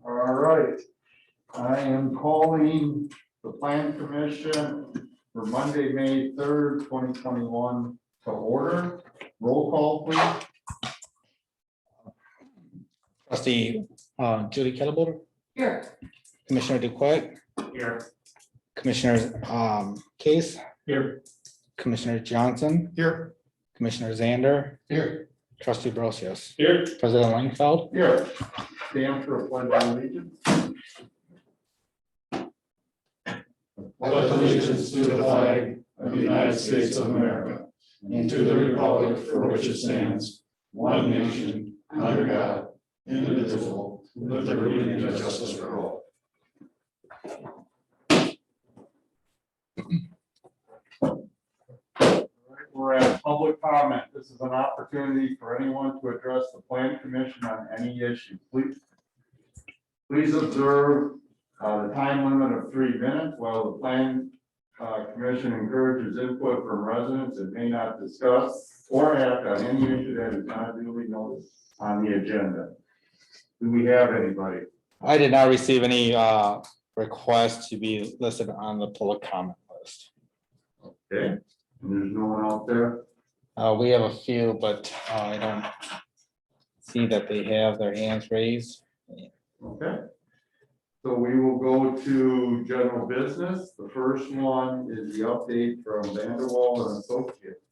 All right, I am calling the Plan Commission for Monday, May 3rd, 2021 to order. Roll call, please. Trustee Judy Kettleboard, Here. Commissioner Duquette, Here. Commissioner Case, Here. Commissioner Johnson, Here. Commissioner Zander, Here. Trustee Brosius, Here. President Langfeld. Here. Stand for a pledge of allegiance. Pledge allegiance to the flag of the United States of America and to the republic for which it stands, one nation, under God, indivisible, with liberty and justice for all. We're at public comment. This is an opportunity for anyone to address the Plan Commission on any issue. Please observe the time limit of 3 minutes. While the Plan Commission encourages input from residents, it may not discuss or act on any issue that is not duly noticed on the agenda. Do we have anybody? I did not receive any requests to be listed on the public comment list. Okay, and there's no one out there. We have a few, but I don't see that they have their hands raised. Okay. So we will go to general business. The first one is the update from Vanderwall and Associates.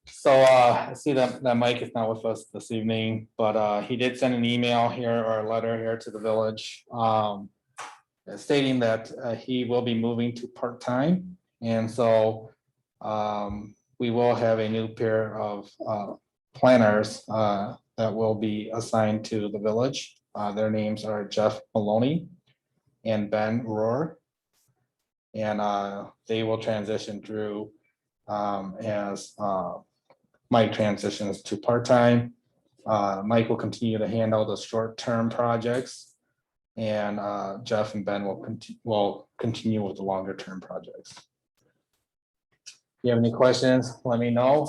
So I see that Mike is not with us this evening, but he did send an email here or a letter here to the village stating that he will be moving to part-time. And so we will have a new pair of planners that will be assigned to the village. Their names are Jeff Maloney and Ben Rohr. And they will transition through as Mike transitions to part-time. Mike will continue to handle the short-term projects. And Jeff and Ben will continue with the longer-term projects. If you have any questions, let me know.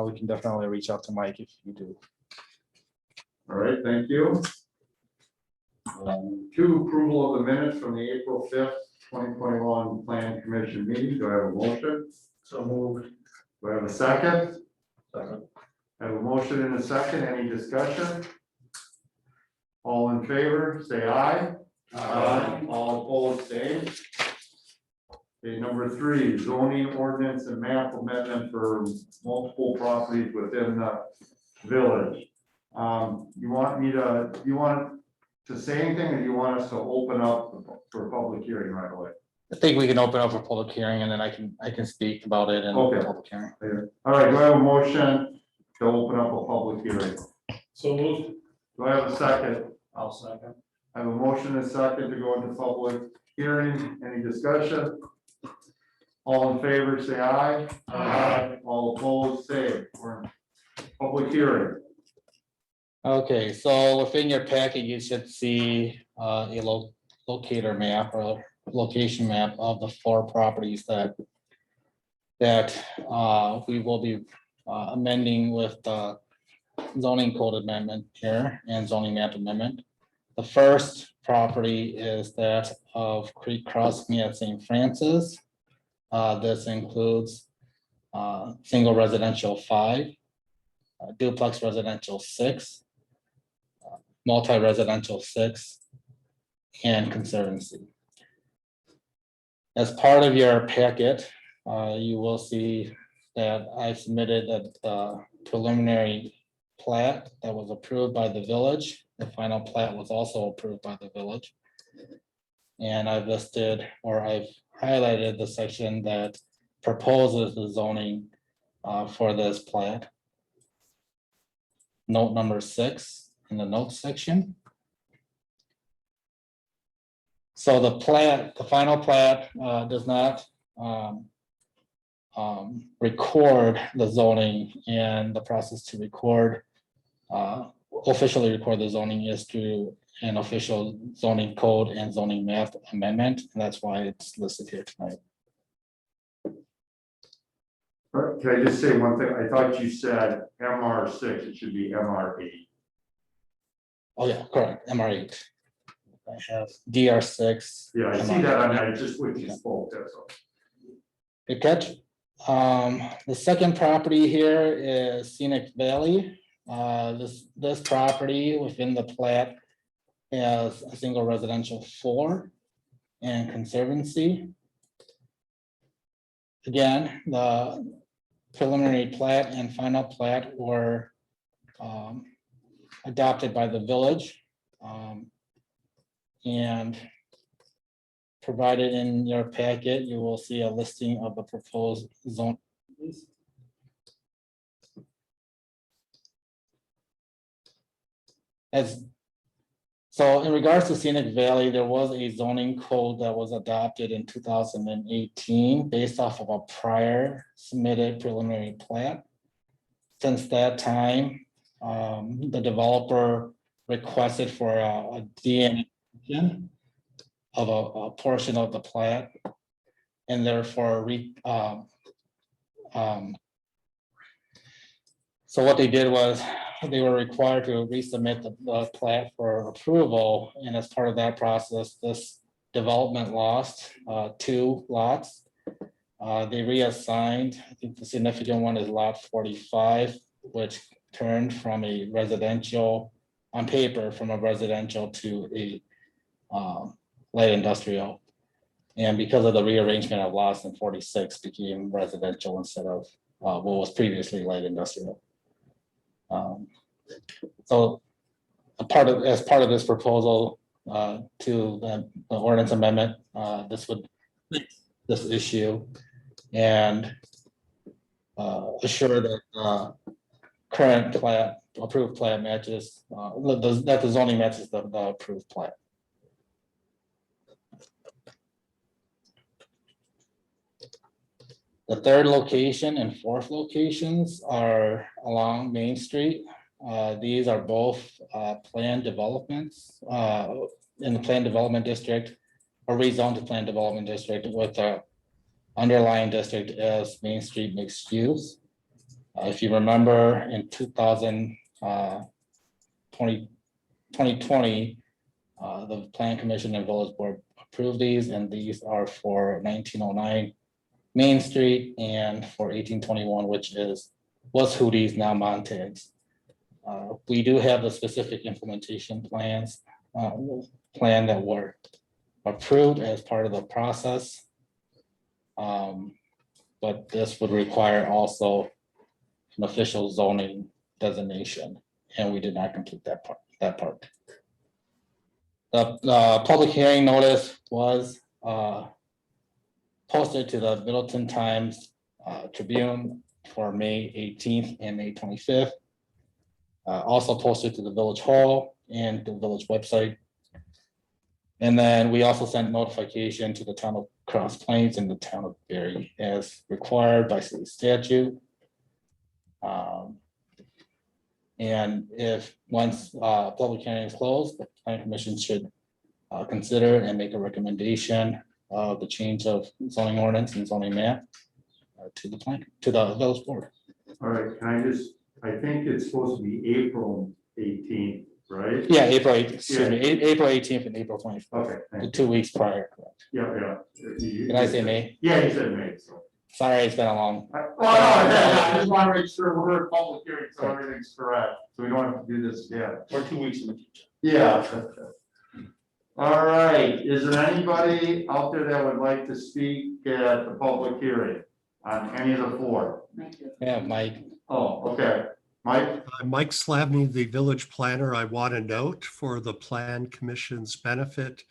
We can definitely reach out to Mike if you do. All right, thank you. Two, approval of the minutes from the April 5th, 2021 Plan Commission meeting. Do I have a motion? So moved. Do I have a second? Second. I have a motion and a second. Any discussion? All in favor, say aye. All opposed, say. Okay, number 3, zoning ordinance and map amendment for multiple properties within the village. You want to say anything, or do you want us to open up for public hearing right away? I think we can open up a public hearing and then I can speak about it in the Okay. public hearing. All right, do I have a motion to open up a public hearing? So moved. Do I have a second? I'll second. I have a motion and a second to go into public hearing. Any discussion? All in favor, say aye. All opposed, say. We're in public hearing. Okay, so within your packet, you should see a locator map or location map of the 4 properties that we will be amending with the zoning code amendment here and zoning map amendment. The first property is that of Creek Crossing at St. Francis. This includes single residential 5, duplex residential 6, multi-residential 6, and conservancy. As part of your packet, you will see that I submitted a preliminary plat that was approved by the village. The final plat was also approved by the village. And I've listed, or I've highlighted the section that proposes the zoning for this plat. Note number 6 in the notes section. So the plat, the final plat does not record the zoning, and the process to record, officially record the zoning is through an official zoning code and zoning map amendment, and that's why it's listed here tonight. Can I just say one thing? I thought you said MR6, it should be MR8. Oh, yeah, correct, MR8. I have DR6. Yeah, I see that on there, just what you spoke, that's all. Good catch. The second property here is Scenic Valley. This property within the plat has a single residential 4 and conservancy. Again, the preliminary plat and final plat were adopted by the village. And provided in your packet, you will see a listing of the proposed zone. So in regards to Scenic Valley, there was a zoning code that was adopted in 2018 based off of a prior submitted preliminary plat. Since that time, the developer requested for a DNA of a portion of the plat, and therefore so what they did was they were required to resubmit the plat for approval, and as part of that process, this development lost 2 lots. They reassigned, I think the significant one is lot 45, which turned from a residential, on paper, from a residential to a light industrial. And because of the rearrangement of lots in 46 became residential instead of what was previously light industrial. So as part of this proposal to the ordinance amendment, this would fix this issue and assure that current plat, approved plat matches, that the zoning matches the approved plat. The third location and fourth locations are along Main Street. These are both planned developments in the planned development district, or rezoned to planned development district with the underlying district as Main Street mixed use. If you remember in 2020, the Plan Commission and Village Board approved these, and these are for 1909 Main Street and for 1821, which was Hootie's, now Montague's. We do have the specific implementation plans, plan that were approved as part of the process. But this would require also an official zoning designation, and we did not complete that part. The public hearing notice was posted to the Middleton Times Tribune for May 18th and May 25th. Also posted to the Village Hall and the village website. And then we also sent notification to the town of Cross Plains and the town of Berry as required by city statute. And if once public hearing is closed, the Planning Commission should consider and make a recommendation of the change of zoning ordinance and zoning map to the village board. All right, I think it's supposed to be April 18th, right? Yeah, April 18th and April 25th. Okay. The 2 weeks prior, correct. Yeah. Did I say May? Yeah, you said May, so. Sorry, it's been a long. I just want to make sure we're in public hearing, so everything's correct, so we don't have to do this again. Or 2 weeks in the future. Yeah. All right, is there anybody out there that would like to speak at the public hearing on any of the 4? Yeah, Mike. Oh, okay. Mike? I'm Mike Slavny, the village planner. I want to note for the Plan Commission's benefit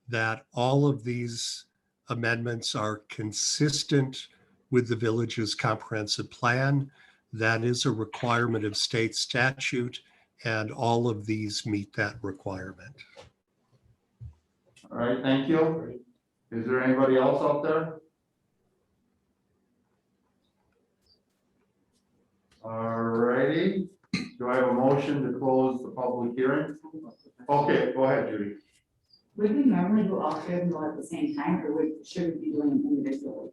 that all of these amendments are consistent with the village's comprehensive plan. That is a requirement of state statute, and all of these meet that requirement. All right, thank you. Is there anybody else out there? All righty, do I have a motion to close the public hearing? Okay, go ahead, Judy. Would we normally go all 3 of them all at the same time, or should we be doing them individually?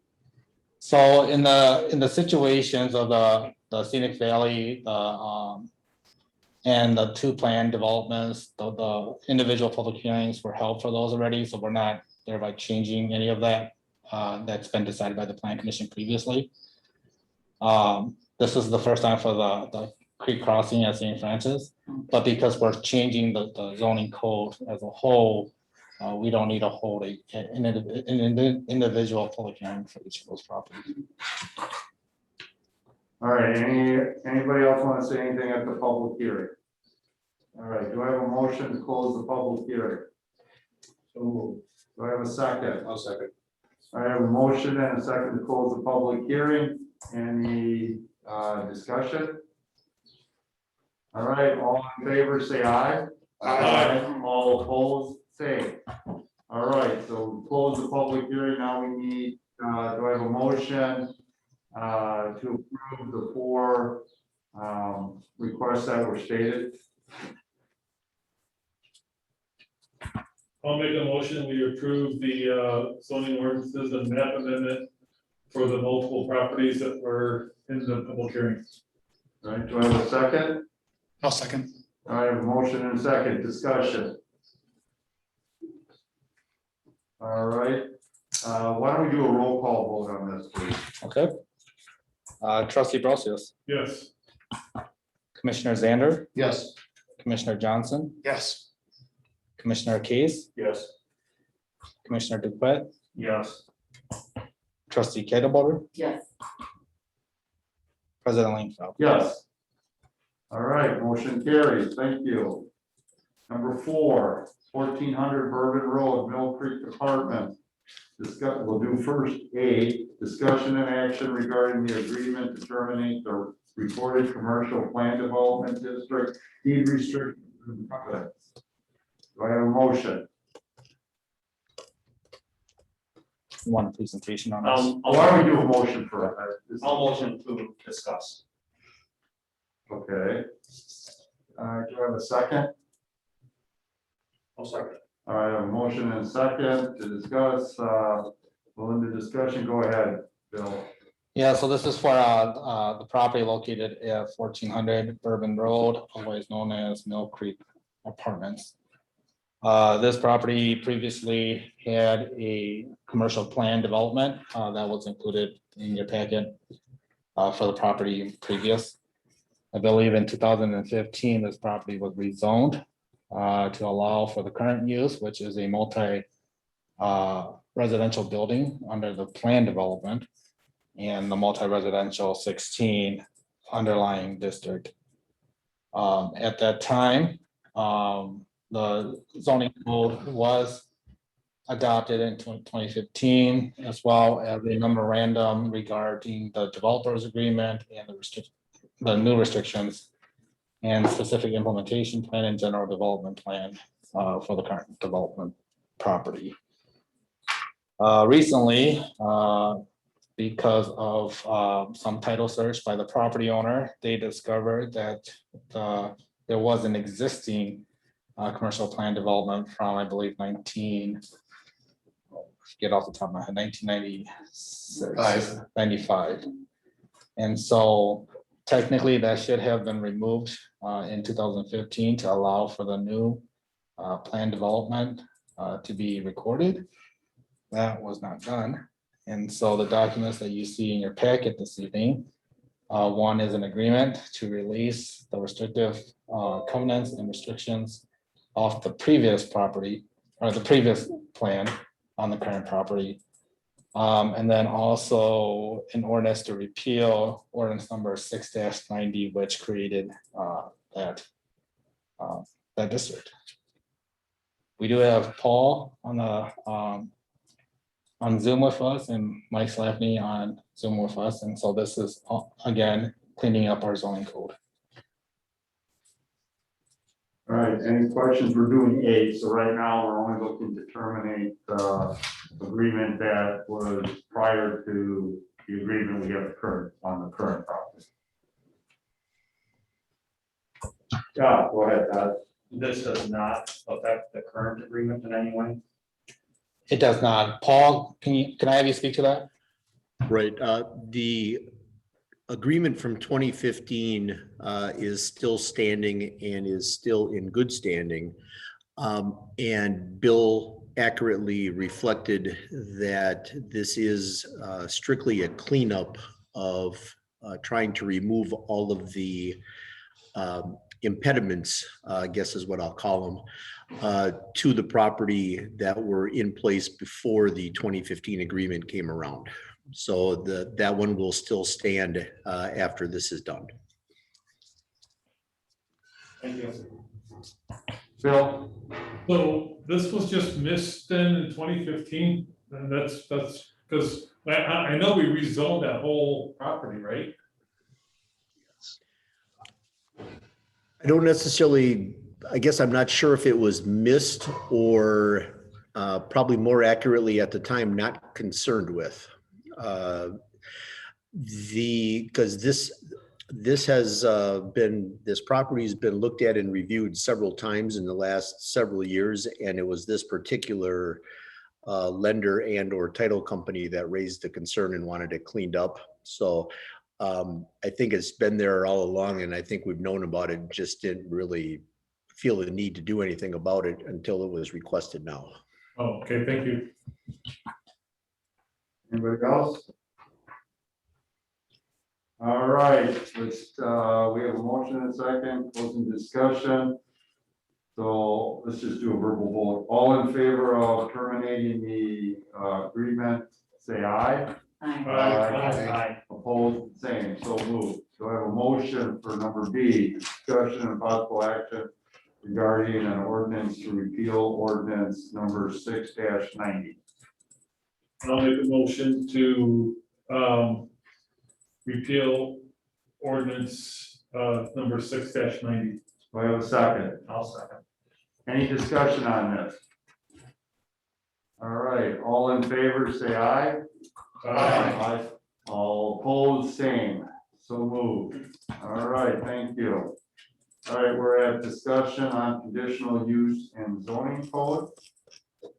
So in the situations of the Scenic Valley, And the two planned developments, the individual public hearings were held for those already, so we're not thereby changing any of that. That's been decided by the plan commission previously. This is the first time for the creek crossing at St. Francis, but because we're changing the zoning code as a whole, we don't need to hold an individual public hearing for each of those properties. All right, anybody else want to say anything at the public hearing? All right, do I have a motion to close the public hearing? Do I have a second? I'll second. I have a motion and a second to close the public hearing. Any discussion? All right, all in favor, say aye. All opposed, say. All right, so we close the public hearing. Now we need, do I have a motion to approve the four requests that were stated? I'll make a motion, we approve the zoning ordinances and map amendment for the multiple properties that were in the public hearing. All right, do I have a second? I'll second. I have a motion and a second, discussion. All right, why don't we do a roll call vote on this, please? Okay. Trustee Brosius, Yes. Commissioner Zander, Yes. Commissioner Johnson, Yes. Commissioner Case, Yes. Commissioner Duquette, Yes. Trustee Kettlebotter, Yes. President Langfeld. Yes. All right, motion carries, thank you. Number 4, 1400 Bourbon Road, Mill Creek Apartment. We'll do first A, discussion and action regarding the agreement to terminate the recorded commercial plan development district deed restriction. Do I have a motion? Want a presentation on this? Why don't we do a motion for that? I'll motion to discuss. Okay. Do I have a second? I'll second. All right, I have a motion and a second to discuss. Well, in the discussion, go ahead, Bill. Yeah, so this is for the property located at 1400 Bourbon Road, otherwise known as Mill Creek Apartments. This property previously had a commercial plan development that was included in your packet for the property previous. I believe in 2015, this property was rezoned to allow for the current use, which is a multi residential building under the plan development and the multi-residential 16 underlying district. At that time, the zoning code was adopted in 2015, as well as a memorandum regarding the developers agreement and the new restrictions and specific implementation plan and general development plan for the current development property. Recently, because of some title search by the property owner, they discovered that there was an existing commercial plan development from, I believe, 1996, 95. And so technically that should have been removed in 2015 to allow for the new plan development to be recorded. That was not done. And so the documents that you see in your packet this evening, one is an agreement to release the restrictive covenants and restrictions off the previous property or the previous plan on the current property. And then also an ordinance to repeal ordinance number 6-90, which created that district. We do have Paul on the on Zoom with us and Mike Slaffney on Zoom with us. And so this is again cleaning up our zoning code. All right, any questions? We're doing 8, so right now we're only looking to terminate the agreement that was prior to the agreement we have on the current property. Yeah, go ahead, Todd. This does not affect the current agreement in any way. It does not. Paul, can I have you speak to that? Right, the agreement from 2015 is still standing and is still in good standing. And Bill accurately reflected that this is strictly a cleanup of trying to remove all of the impediments, I guess is what I'll call them, to the property that were in place before the 2015 agreement came around. So that one will still stand after this is done. Thank you. Bill? So this was just missed then in 2015, and that's because I know we rezoned that whole property, right? I don't necessarily, I guess I'm not sure if it was missed or probably more accurately at the time, not concerned with. Because this has been, this property's been looked at and reviewed several times in the last several years, and it was this particular lender and or title company that raised the concern and wanted it cleaned up. So I think it's been there all along, and I think we've known about it, just didn't really feel the need to do anything about it until it was requested now. Oh, okay, thank you. Anybody else? All right, let's, we have a motion and a second, closing discussion. So let's just do a verbal vote. All in favor of terminating the agreement, say aye. Aye. Aye. Opposed, same, so moved. So I have a motion for number B, discussion and possible action regarding an ordinance to repeal ordinance number 6-90. I'll make a motion to repeal ordinance number 6-90. Do I have a second? I'll second. Any discussion on this? All right, all in favor, say aye. Aye. All opposed, same. So moved. All right, thank you. All right, we're at discussion on conditional use and zoning code.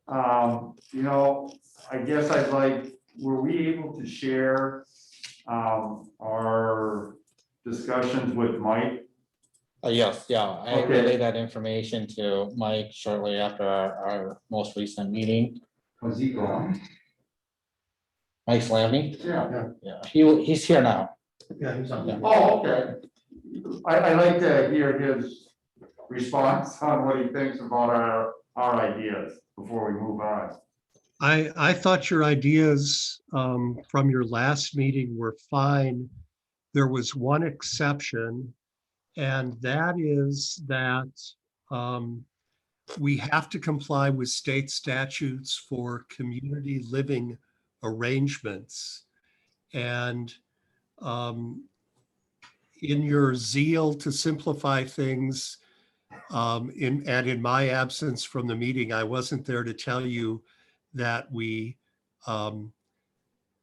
You know, I guess I'd like, were we able to share our discussions with Mike? Yes, yeah, I Okay. relayed that information to Mike shortly after our most recent meeting. Was he gone? Mike Slavny, Yeah. yeah, he's here now. Yeah, he's on. Oh, okay. I like to hear his response on what he thinks about our ideas before we move on. I thought your ideas from your last meeting were fine. There was one exception, and that is that we have to comply with state statutes for community living arrangements. And in your zeal to simplify things, in my absence from the meeting, I wasn't there to tell you that we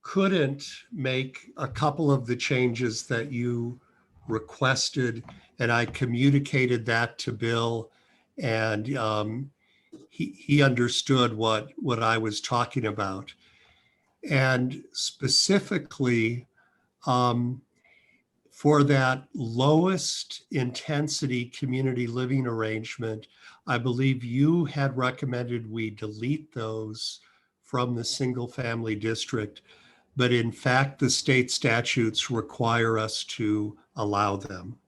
couldn't make a couple of the changes that you requested, and I communicated that to Bill, and he understood what I was talking about. And specifically, for that lowest intensity community living arrangement, I believe you had recommended we delete those from the single family district, but in fact, the state statutes require us to allow them.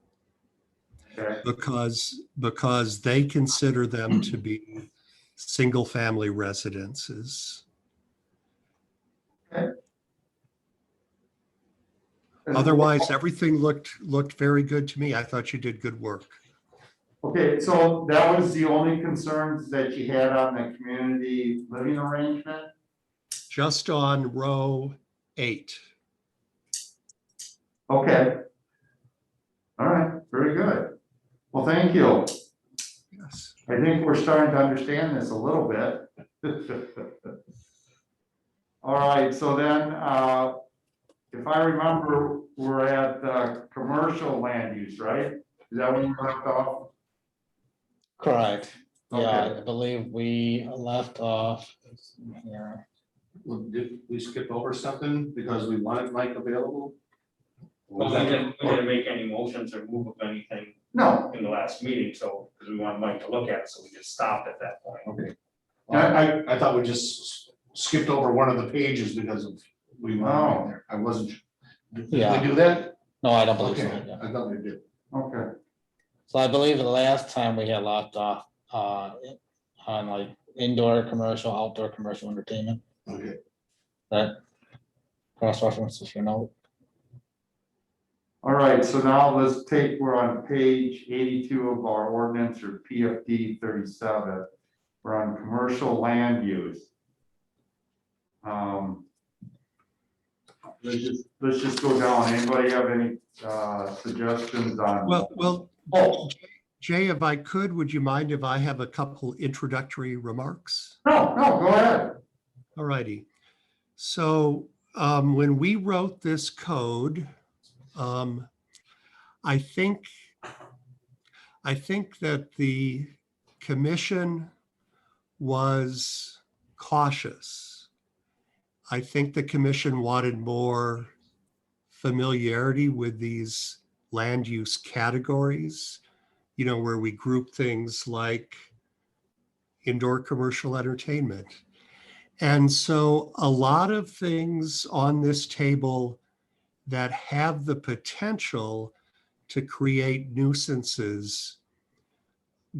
Okay. Because they consider them to be single family residences. Okay. Otherwise, everything looked very good to me. I thought you did good work. Okay, so that was the only concerns that you had on the community living arrangement? Just on row 8. Okay. All right, very good. Well, thank you. Yes. I think we're starting to understand this a little bit. All right, so then, if I remember, we're at commercial land use, right? Is that when you left off? Correct. Yeah, Okay. I believe we left off here. Well, did we skip over something because we wanted Mike available? Well, we didn't make any motions or move of anything No, in the last meeting, so, because we wanted Mike to look at it, so we just stopped at that point. Okay. I thought we just skipped over one of the pages because of, we went in there. I wasn't. Did Yeah. we do that? No, I don't believe so. Okay, yeah. I thought we did. okay. So I believe the last time we had locked off on like indoor commercial, outdoor commercial entertainment, Okay. that cross references, you know. All right, so now we're on page 82 of our ordinance, or PFD 37. We're on commercial land use. Let's just go down. Anybody have any suggestions on? Well, Oh, Jay, if I could, would you mind if I have a couple introductory remarks? no, go ahead. All righty. So when we wrote this code, I think that the commission was cautious. I think the commission wanted more familiarity with these land use categories, you know, where we group things like indoor commercial entertainment. And so a lot of things on this table that have the potential to create nuisances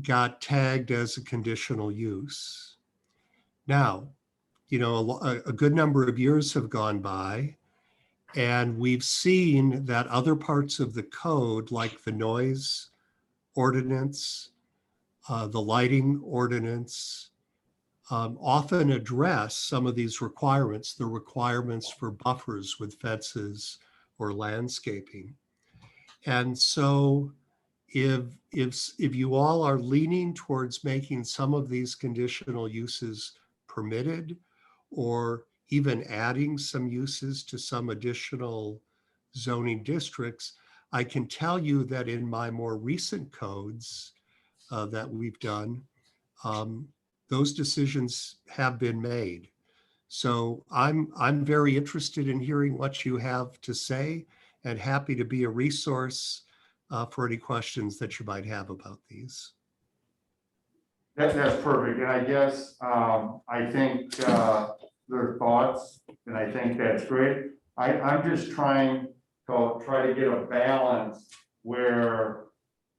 got tagged as a conditional use. Now, you know, a good number of years have gone by, and we've seen that other parts of the code, like the noise ordinance, the lighting ordinance, often address some of these requirements, the requirements for buffers with fences or landscaping. And so if you all are leaning towards making some of these conditional uses permitted, or even adding some uses to some additional zoning districts, I can tell you that in my more recent codes that we've done, those decisions have been made. So I'm very interested in hearing what you have to say, and happy to be a resource for any questions that you might have about these. That's perfect, and I guess, I think, their thoughts, and I think that's great. I'm just trying to get a balance where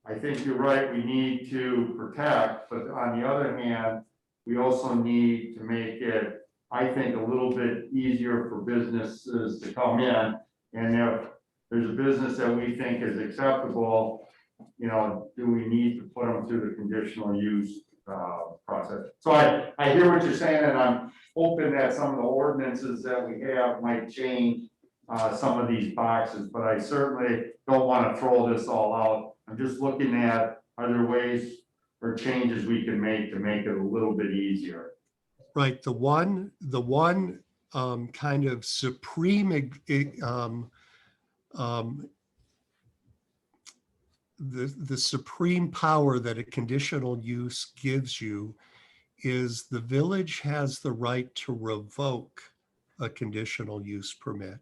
I think you're right, we need to protect, but on the other hand, we also need to make it, I think, a little bit easier for businesses to come in. And if there's a business that we think is acceptable, you know, do we need to put them through the conditional use process? So I hear what you're saying, and I'm hoping that some of the ordinances that we have might change some of these boxes, but I certainly don't want to throw this all out. I'm just looking at, are there ways or changes we can make to make it a little bit easier? Right. The one kind of supreme the supreme power that a conditional use gives you is the village has the right to revoke a conditional use permit.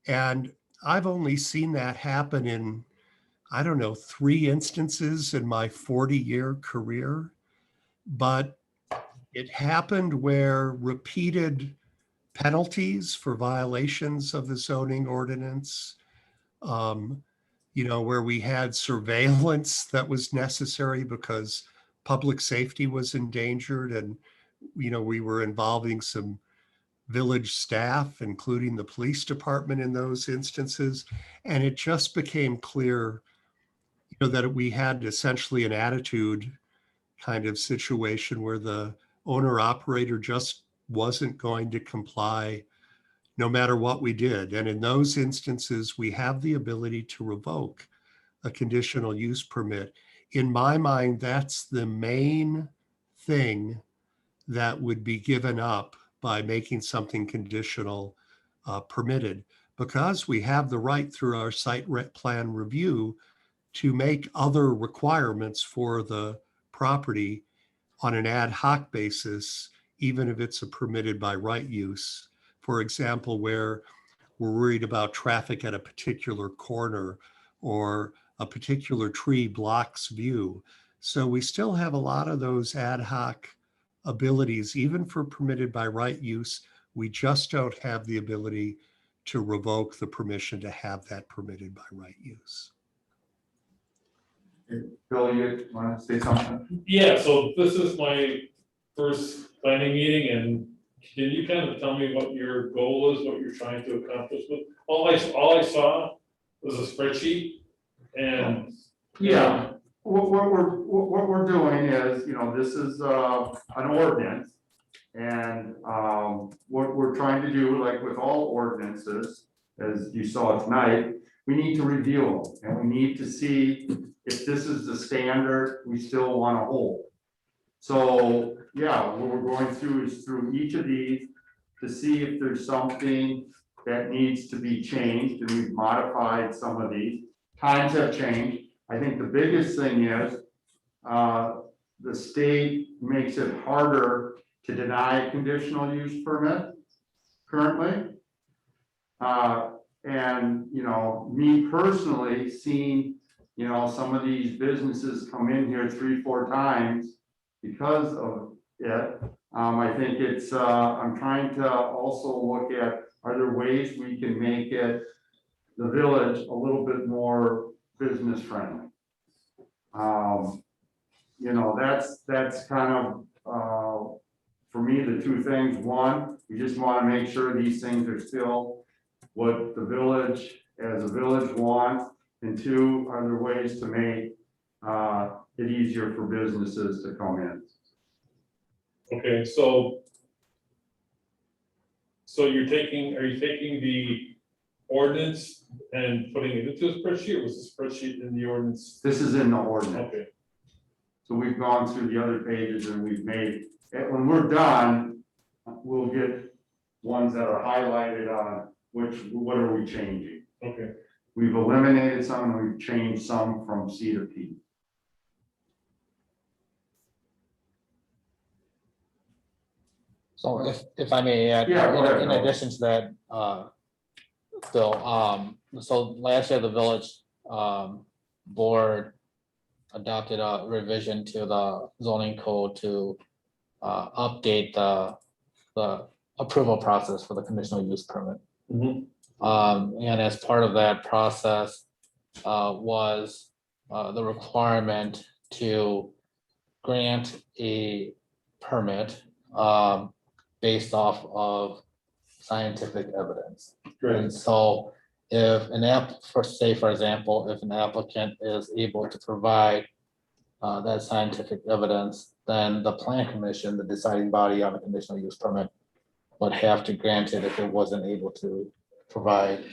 And I've only seen that happen in, I don't know, 3 instances in my 40-year career. But it happened where repeated penalties for violations of the zoning ordinance, you know, where we had surveillance that was necessary because public safety was endangered, and, you know, we were involving some village staff, including the police department in those instances. And it just became clear, you know, that we had essentially an attitude kind of situation where the owner operator just wasn't going to comply no matter what we did. And in those instances, we have the ability to revoke a conditional use permit. In my mind, that's the main thing that would be given up by making something conditional permitted, because we have the right through our site plan review to make other requirements for the property on an ad hoc basis, even if it's a permitted by right use. For example, where we're worried about traffic at a particular corner or a particular tree blocks view. So we still have a lot of those ad hoc abilities, even for permitted by right use. We just don't have the ability to revoke the permission to have that permitted by right use. Bill, you want to say something? Yeah, so this is my first planning meeting, and can you kind of tell me what your goal is, what you're trying to accomplish with? All I saw was a spreadsheet, and. Yeah, what we're doing is, this is an ordinance. And what we're trying to do, like with all ordinances, as you saw tonight, we need to review them, and we need to see if this is the standard we still want to hold. So, yeah, what we're going through is through each of these to see if there's something that needs to be changed, and we've modified some of these. Times have changed. I think the biggest thing is the state makes it harder to deny a conditional use permit currently. And, me personally, seeing, some of these businesses come in here 3-4 times because of it. I think it's, I'm trying to also look at, are there ways we can make it, the village, a little bit more business friendly? That's kind of, for me, the two things. One, we just want to make sure these things are still what the village, as a village, wants. And two, are there ways to make it easier for businesses to come in? Okay, so are you taking the ordinance and putting it into a spreadsheet, or was the spreadsheet in the ordinance? This is in the ordinance. Okay, So we've gone through the other pages and we've made, and when we're done, we'll get ones that are highlighted on what are we changing. okay. We've eliminated some and we've changed some from C to P. So if I may add, Yeah, go ahead, in Bill. addition to that, Bill, so last year the village board adopted a revision to the zoning code to update the approval process for the conditional use permit. Mhm. And as part of that process was the requirement to grant a permit based off of scientific evidence. Great. And so if for example, if an applicant is able to provide that scientific evidence, then the plan commission, the deciding body on a conditional use permit, would have to grant it if it wasn't able to provide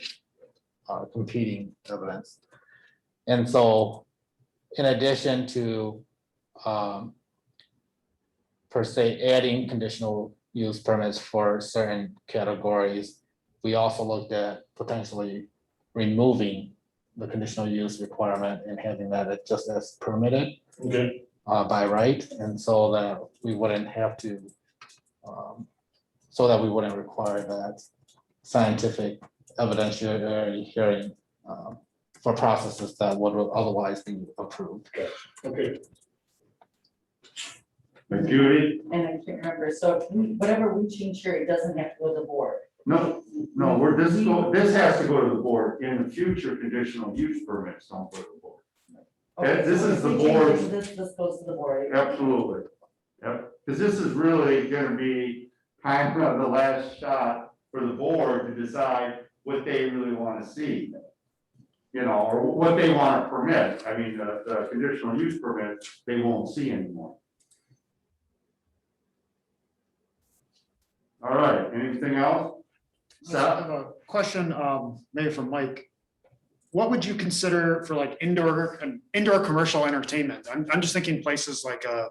competing evidence. And so in addition to per se adding conditional use permits for certain categories, we also looked at potentially removing the conditional use requirement and having that just as permitted Okay, by right, and so that we wouldn't have to, so that we wouldn't require that scientific evidentiary hearing for processes that would otherwise be approved. okay. Like Judy? And I can't remember, so whatever we change here, it doesn't have to go to the board. No, this has to go to the board. In the future, conditional use permits don't go to the board. Okay, This so is if the we change board's- This goes to the board. Absolutely. Yep, because this is really gonna be kind of the last shot for the board to decide what they really want to see. Or what they want to permit. I mean, the conditional use permit, they won't see anymore. All right, anything else? I have a question, maybe for Mike. What would you consider for like indoor commercial entertainment? I'm just thinking places like a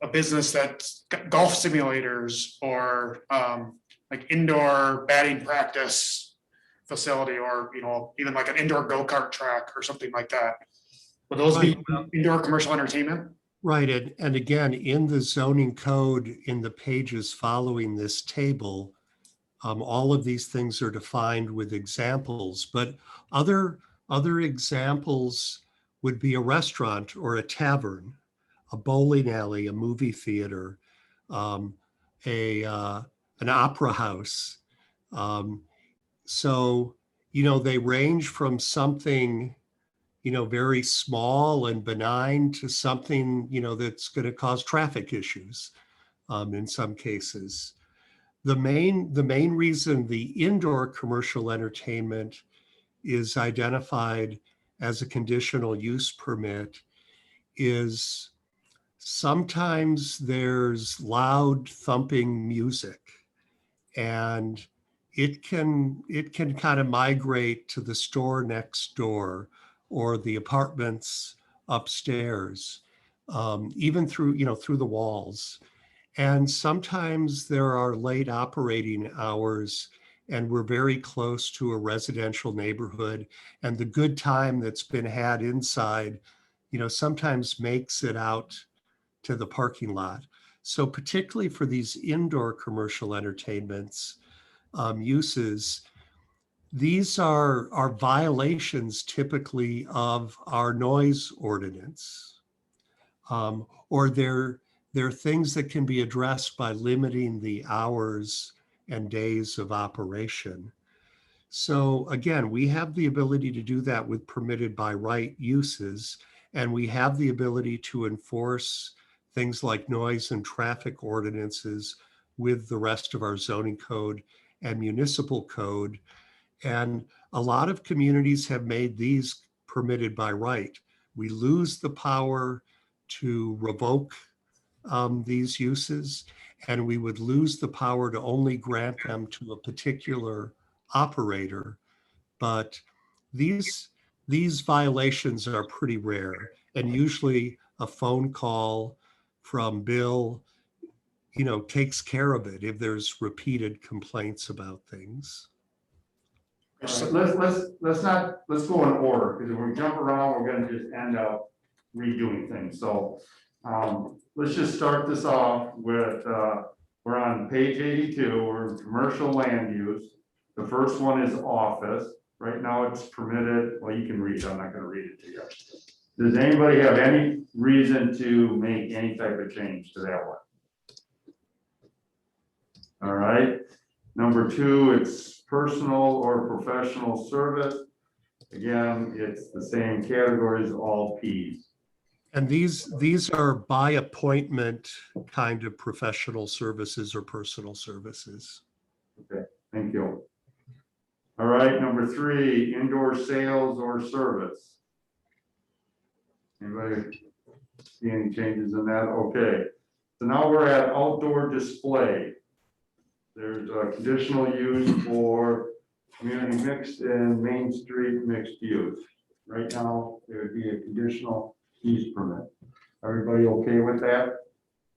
business that's got golf simulators or like indoor batting practice facility, or even like an indoor go-kart track or something like that. Would those be indoor commercial entertainment? Right, and again, in the zoning code, in the pages following this table, All of these things are defined with examples, but other examples would be a restaurant or a tavern, a bowling alley, a movie theater, um, an opera house. So, they range from something, very small and benign to something, that's going to cause traffic issues in some cases. The main reason the indoor commercial entertainment is identified as a conditional use permit is sometimes there's loud thumping music, and it can kind of migrate to the store next door or the apartments upstairs, even through the walls. And sometimes there are late operating hours, and we're very close to a residential neighborhood, and the good time that's been had inside, sometimes makes it out to the parking lot. So particularly for these indoor commercial entertainments uses, these are violations typically of our noise ordinance, or they're things that can be addressed by limiting the hours and days of operation. So again, we have the ability to do that with permitted by right uses, and we have the ability to enforce things like noise and traffic ordinances with the rest of our zoning code and municipal code. And a lot of communities have made these permitted by right. We lose the power to revoke these uses, and we would lose the power to only grant them to a particular operator. But these violations are pretty rare, and usually a phone call from Bill, takes care of it if there's repeated complaints about things. All right, let's go in order, because if we jump around, we're gonna just end up redoing things. So let's just start this off with, we're on page 82, we're in commercial land use. The first one is office. Right now it's permitted, well, you can read it, I'm not gonna read it to you. Does anybody have any reason to make any type of change to that one? All right, number 2, it's personal or professional service. Again, it's the same categories, all Ps. And these are by appointment kind of professional services or personal services. Okay, thank you. All right, number 3, indoor sales or service. Anybody see any changes in that? Okay, so now we're at outdoor display. There's a conditional use for community mixed and Main Street mixed use. Right now, there would be a conditional use permit. Everybody okay with that?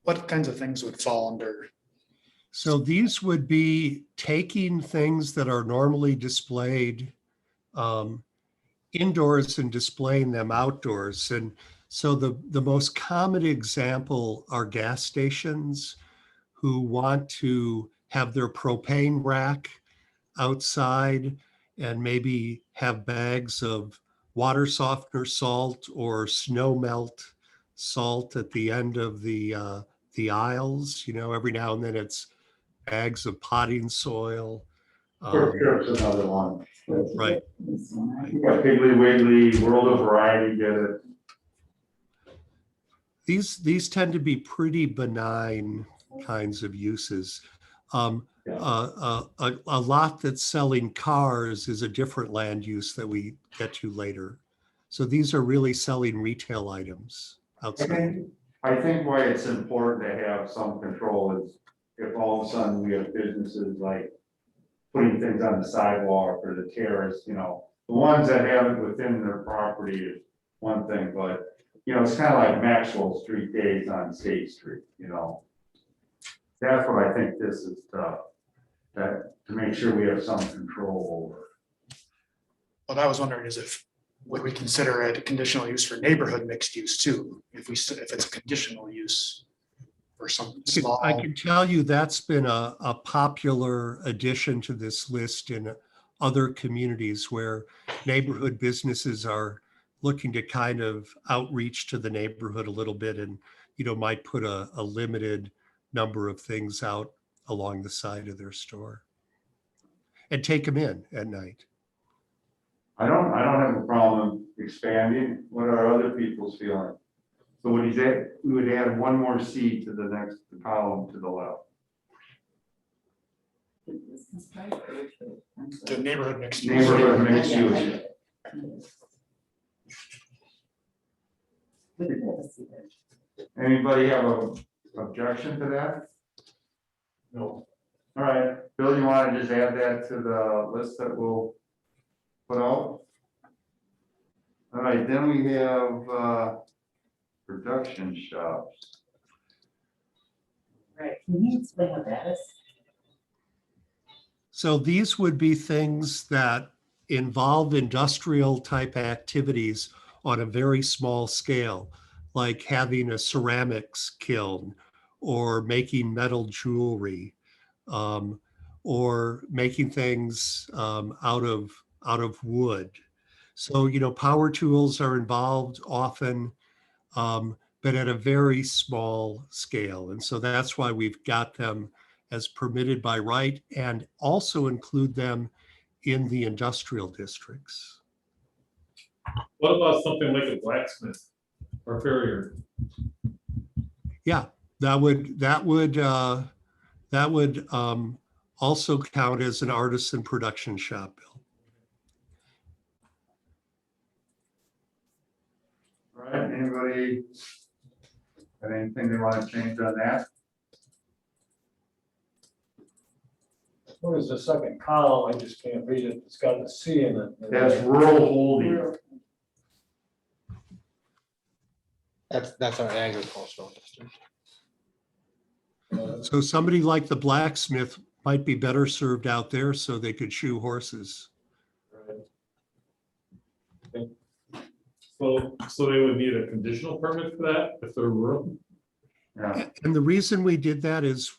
What kinds of things would fall under? So these would be taking things that are normally displayed indoors and displaying them outdoors. And so the most common example are gas stations who want to have their propane rack outside and maybe have bags of water softener salt or snow melt salt at the end of the aisles. Every now and then it's bags of potting soil. Here's another one. Right. You got Piggly Wiggly, World of Variety, get it. These tend to be pretty benign kinds of uses. A lot that's selling cars is a different land use that we get to later. So these are really selling retail items outside. I think why it's important to have some control is if all of a sudden we have businesses like putting things on the sidewalk or the terrace, the ones that have it within their property is one thing, but it's kind of like Maxwell Street days on State Street, That's what I think this is to make sure we have some control over. What I was wondering is would we consider it a conditional use for neighborhood mixed use too? If it's a conditional use or some I small? can tell you that's been a popular addition to this list in other communities where neighborhood businesses are looking to kind of outreach to the neighborhood a little bit and, might put a limited number of things out along the side of their store and take them in at night. I don't have a problem expanding. What are other people's feelings? So what he said, we would add one more C to the next column to the left. The neighborhood mixed use. Neighborhood mixed use. Anybody have a objection to that? No. All right, Bill, you want to just add that to the list that we'll put out? All right, then we have production shops. Right, can you explain what that is? So these would be things that involve industrial type activities on a very small scale, like having a ceramics kiln or making metal jewelry, or making things out of wood. So, power tools are involved often, but at a very small scale. And so that's why we've got them as permitted by right and also include them in the industrial districts. What about something like a blacksmith or farrier? Yeah, that would also count as an artisan production shop, Bill. All right, anybody got anything they want to change on that? What is the second column? I just can't read it. It's got a C in it. That's rural holding. That's our agricultural district. So somebody like the blacksmith might be better served out there so they could shoe horses. So they would need a conditional permit for that if they're rural? Yeah, And the reason we did that is,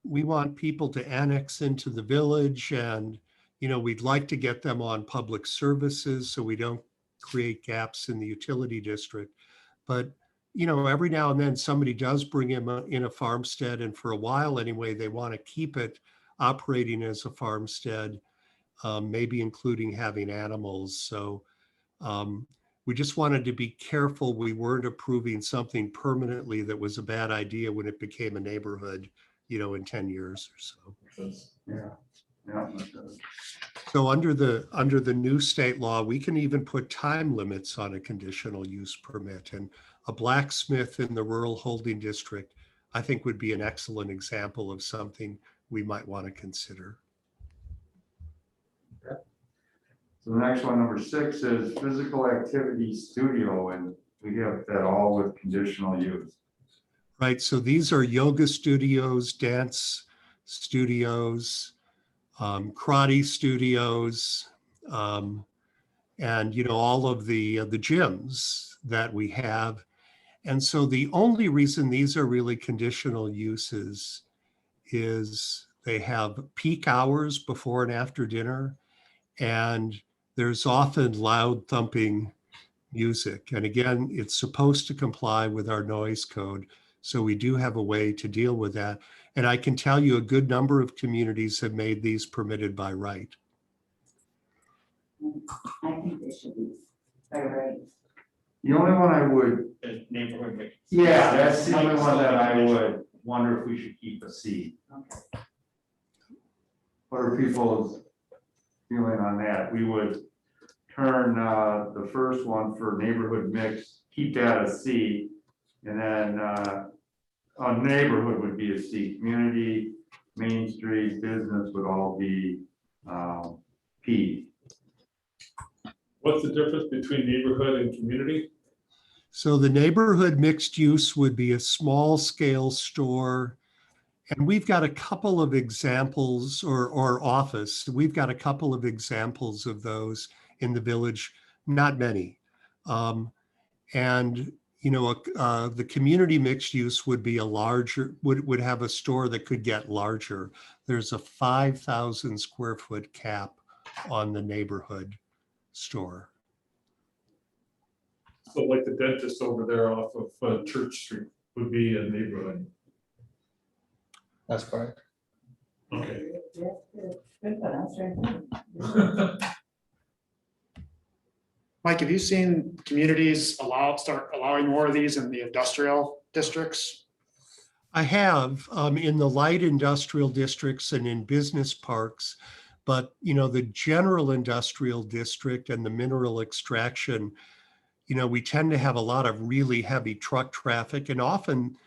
we want people to annex into the village and, we'd like to get them on public services so we don't create gaps in the utility district. But, every now and then somebody does bring in a farmstead, and for a while anyway, they want to keep it operating as a farmstead, maybe including having animals. So we just wanted to be careful we weren't approving something permanently that was a bad idea when it became a neighborhood, in 10 years or so. yeah. So under the new state law, we can even put time limits on a conditional use permit. And a blacksmith in the rural holding district, I think, would be an excellent example of something we might want to consider. So the next one, number 6, is physical activity studio, and we have that all with conditional use. Right, so these are yoga studios, dance studios, karate studios, and all of the gyms that we have. And so the only reason these are really conditional uses is they have peak hours before and after dinner, and there's often loud thumping music. And again, it's supposed to comply with our noise code. So we do have a way to deal with that. And I can tell you a good number of communities have made these permitted by right. I think they should be, by right. The only one I would, The neighborhood. yeah, that's the only one that I would wonder if we should keep a C. Okay. What are people's feeling on that? We would turn the first one for neighborhood mix, keep that a C, and then a neighborhood would be a C. Community, Main Street, business would all be P. What's the difference between neighborhood and community? So the neighborhood mixed use would be a small scale store. And we've got a couple of examples, or office. We've got a couple of examples of those in the village, not many. And, the community mixed use would be a larger, would have a store that could get larger. There's a 5,000 square foot cap on the neighborhood store. So like the dentist over there off of Church Street would be a neighborhood. That's correct. Okay. Good, but I'm sorry. Mike, have you seen communities start allowing more of these in the industrial districts? I have in the light industrial districts and in business parks, but the general industrial district and the mineral extraction, we tend to have a lot of really heavy truck traffic, and often,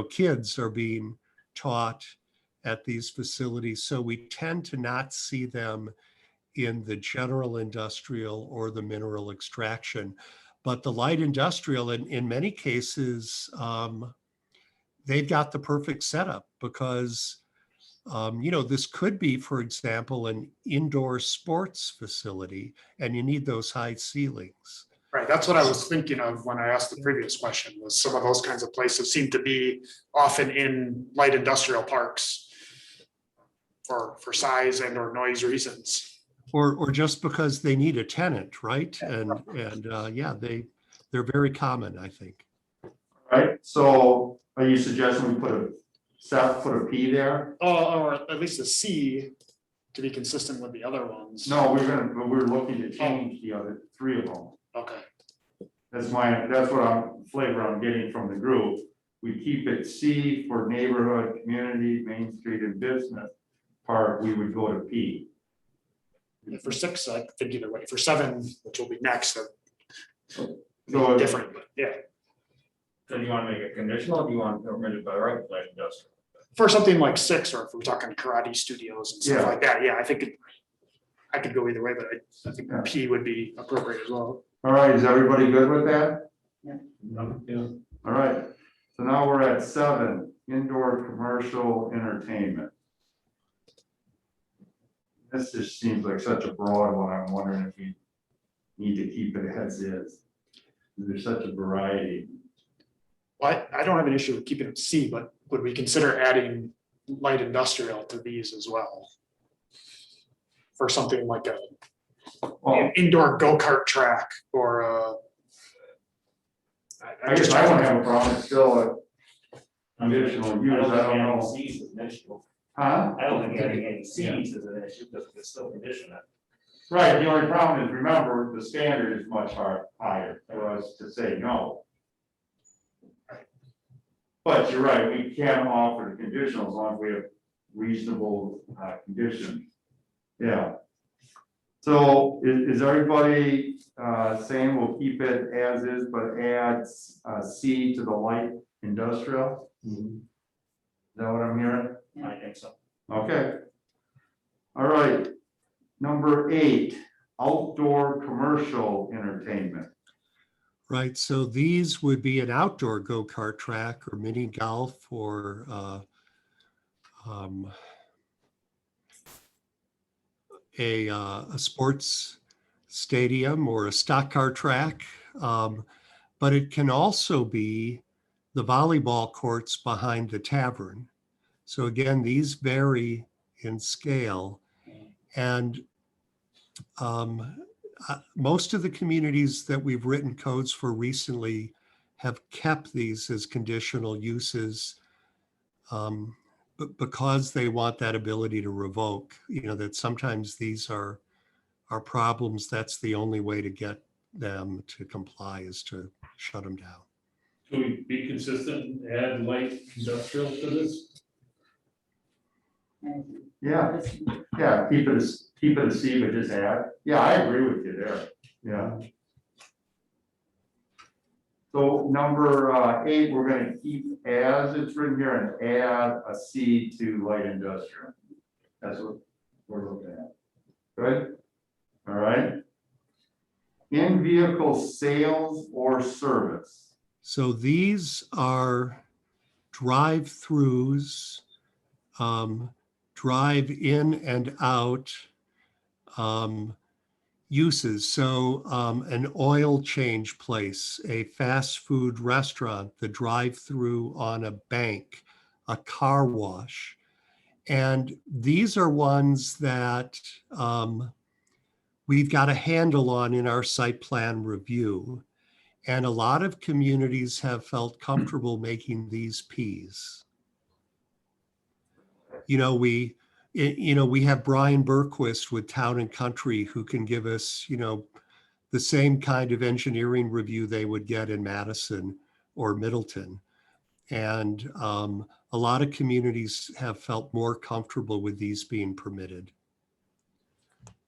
kids are being taught at these facilities. So we tend to not see them in the general industrial or the mineral extraction. But the light industrial, in many cases, they've got the perfect setup because, this could be, for example, an indoor sports facility, and you need those high ceilings. Right, that's what I was thinking of when I asked the previous question, was some of those kinds of places seem to be often in light industrial parks for size and or noise reasons. Or just because they need a tenant, right? And yeah, they're very common, I think. Right, so are you suggesting we put a P there? Or at least a C to be consistent with the other ones. No, we're looking to change the other three of them. Okay, That's what flavor I'm getting from the group. We keep it C for neighborhood, community, Main Street and business park, we would go to P. yeah, for 6, I think either way, for 7, which will be next, So different, but yeah. So do you want to make it conditional, or do you want to permit it by right, like industrial? For something like 6, or if we're talking karate studios and stuff Yeah. like that, yeah, I think I could go either way, but I think Yeah. P would be appropriate as well. all right, is everybody good with that? Yeah. All right, so now we're at 7, indoor commercial entertainment. This just seems like such a broad one. I'm wondering if we need to keep it as is. There's such a variety. Well, I don't have an issue with keeping it C, but would we consider adding light industrial to these as well? For something like Well, an indoor go-kart track or I guess I don't have a problem. It's still a conditional use. I don't know. C's is an issue. Huh? I don't think adding any C's is an issue, because it's still conditional. Right, the only problem is, remember, the standard is much higher for us to say no. But you're right, we can offer the conditional as long as we have reasonable conditions. Yeah. So is everybody saying we'll keep it as is, but add C to the light industrial? Is that what I'm hearing? I think so. Okay. All right. Number 8, outdoor commercial entertainment. Right, so these would be an outdoor go-kart track or mini golf or a sports stadium or a stock car track. But it can also be the volleyball courts behind the tavern. So again, these vary in scale. And most of the communities that we've written codes for recently have kept these as conditional uses, but because they want that ability to revoke, that sometimes these are problems. That's the only way to get them to comply, is to shut them down. Can we be consistent and add light industrial to this? Yeah, yeah, keep it a C, but just add. Yeah, I agree with you there. Yeah. So number 8, we're going to keep as it's written here and add a C to light industrial. That's what we're looking at. Good. All right. In-vehicle sales or service. So these are drive-throughs, drive in and out, uses. So an oil change place, a fast food restaurant, the drive-through on a bank, a car wash. And these are ones that we've got a handle on in our site plan review. And a lot of communities have felt comfortable making these Ps. We have Brian Berquist with Town and Country who can give us, the same kind of engineering review they would get in Madison or Middleton. And a lot of communities have felt more comfortable with these being permitted.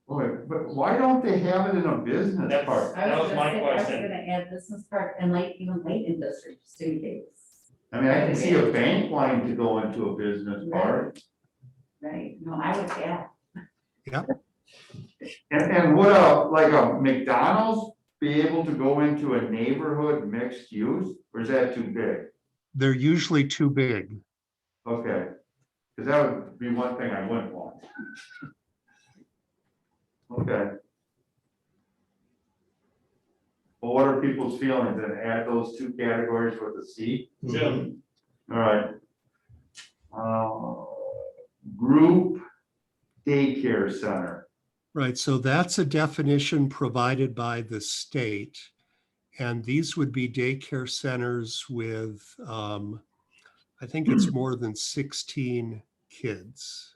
Boy, but why don't they have it in a business That's- park? That was my I question. was gonna add business park and even light industry, just in case, I mean, I can see a bank wanting to go into a business park. right? No, I would add. And would like a McDonald's be able to go into a neighborhood mixed use, or is that too big? They're usually too big. Okay, because that would be one thing I wouldn't want. Okay. Well, what are people's feelings, and add those two categories with a C? Jim, All right. Group daycare center. Right, so that's a definition provided by the state. And these would be daycare centers with, I think it's more than 16 kids.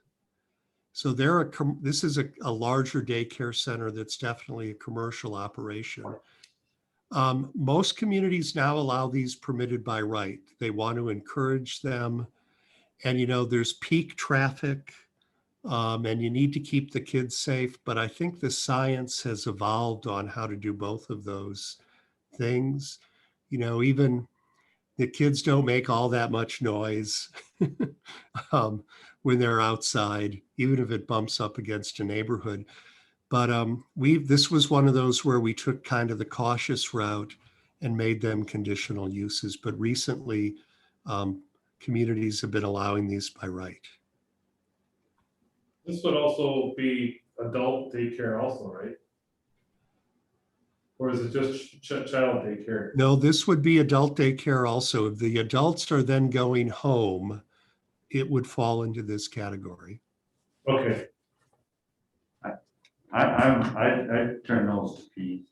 So this is a larger daycare center that's definitely a commercial operation. Most communities now allow these permitted by right. They want to encourage them. And there's peak traffic. And you need to keep the kids safe, but I think the science has evolved on how to do both of those things. Even the kids don't make all that much noise when they're outside, even if it bumps up against a neighborhood. But this was one of those where we took kind of the cautious route and made them conditional uses. But recently, communities have been allowing these by right. this would also be adult daycare also, right? Or is it just child daycare? No, this would be adult daycare also. If the adults are then going home, it would fall into this category. Okay, I turn those to P.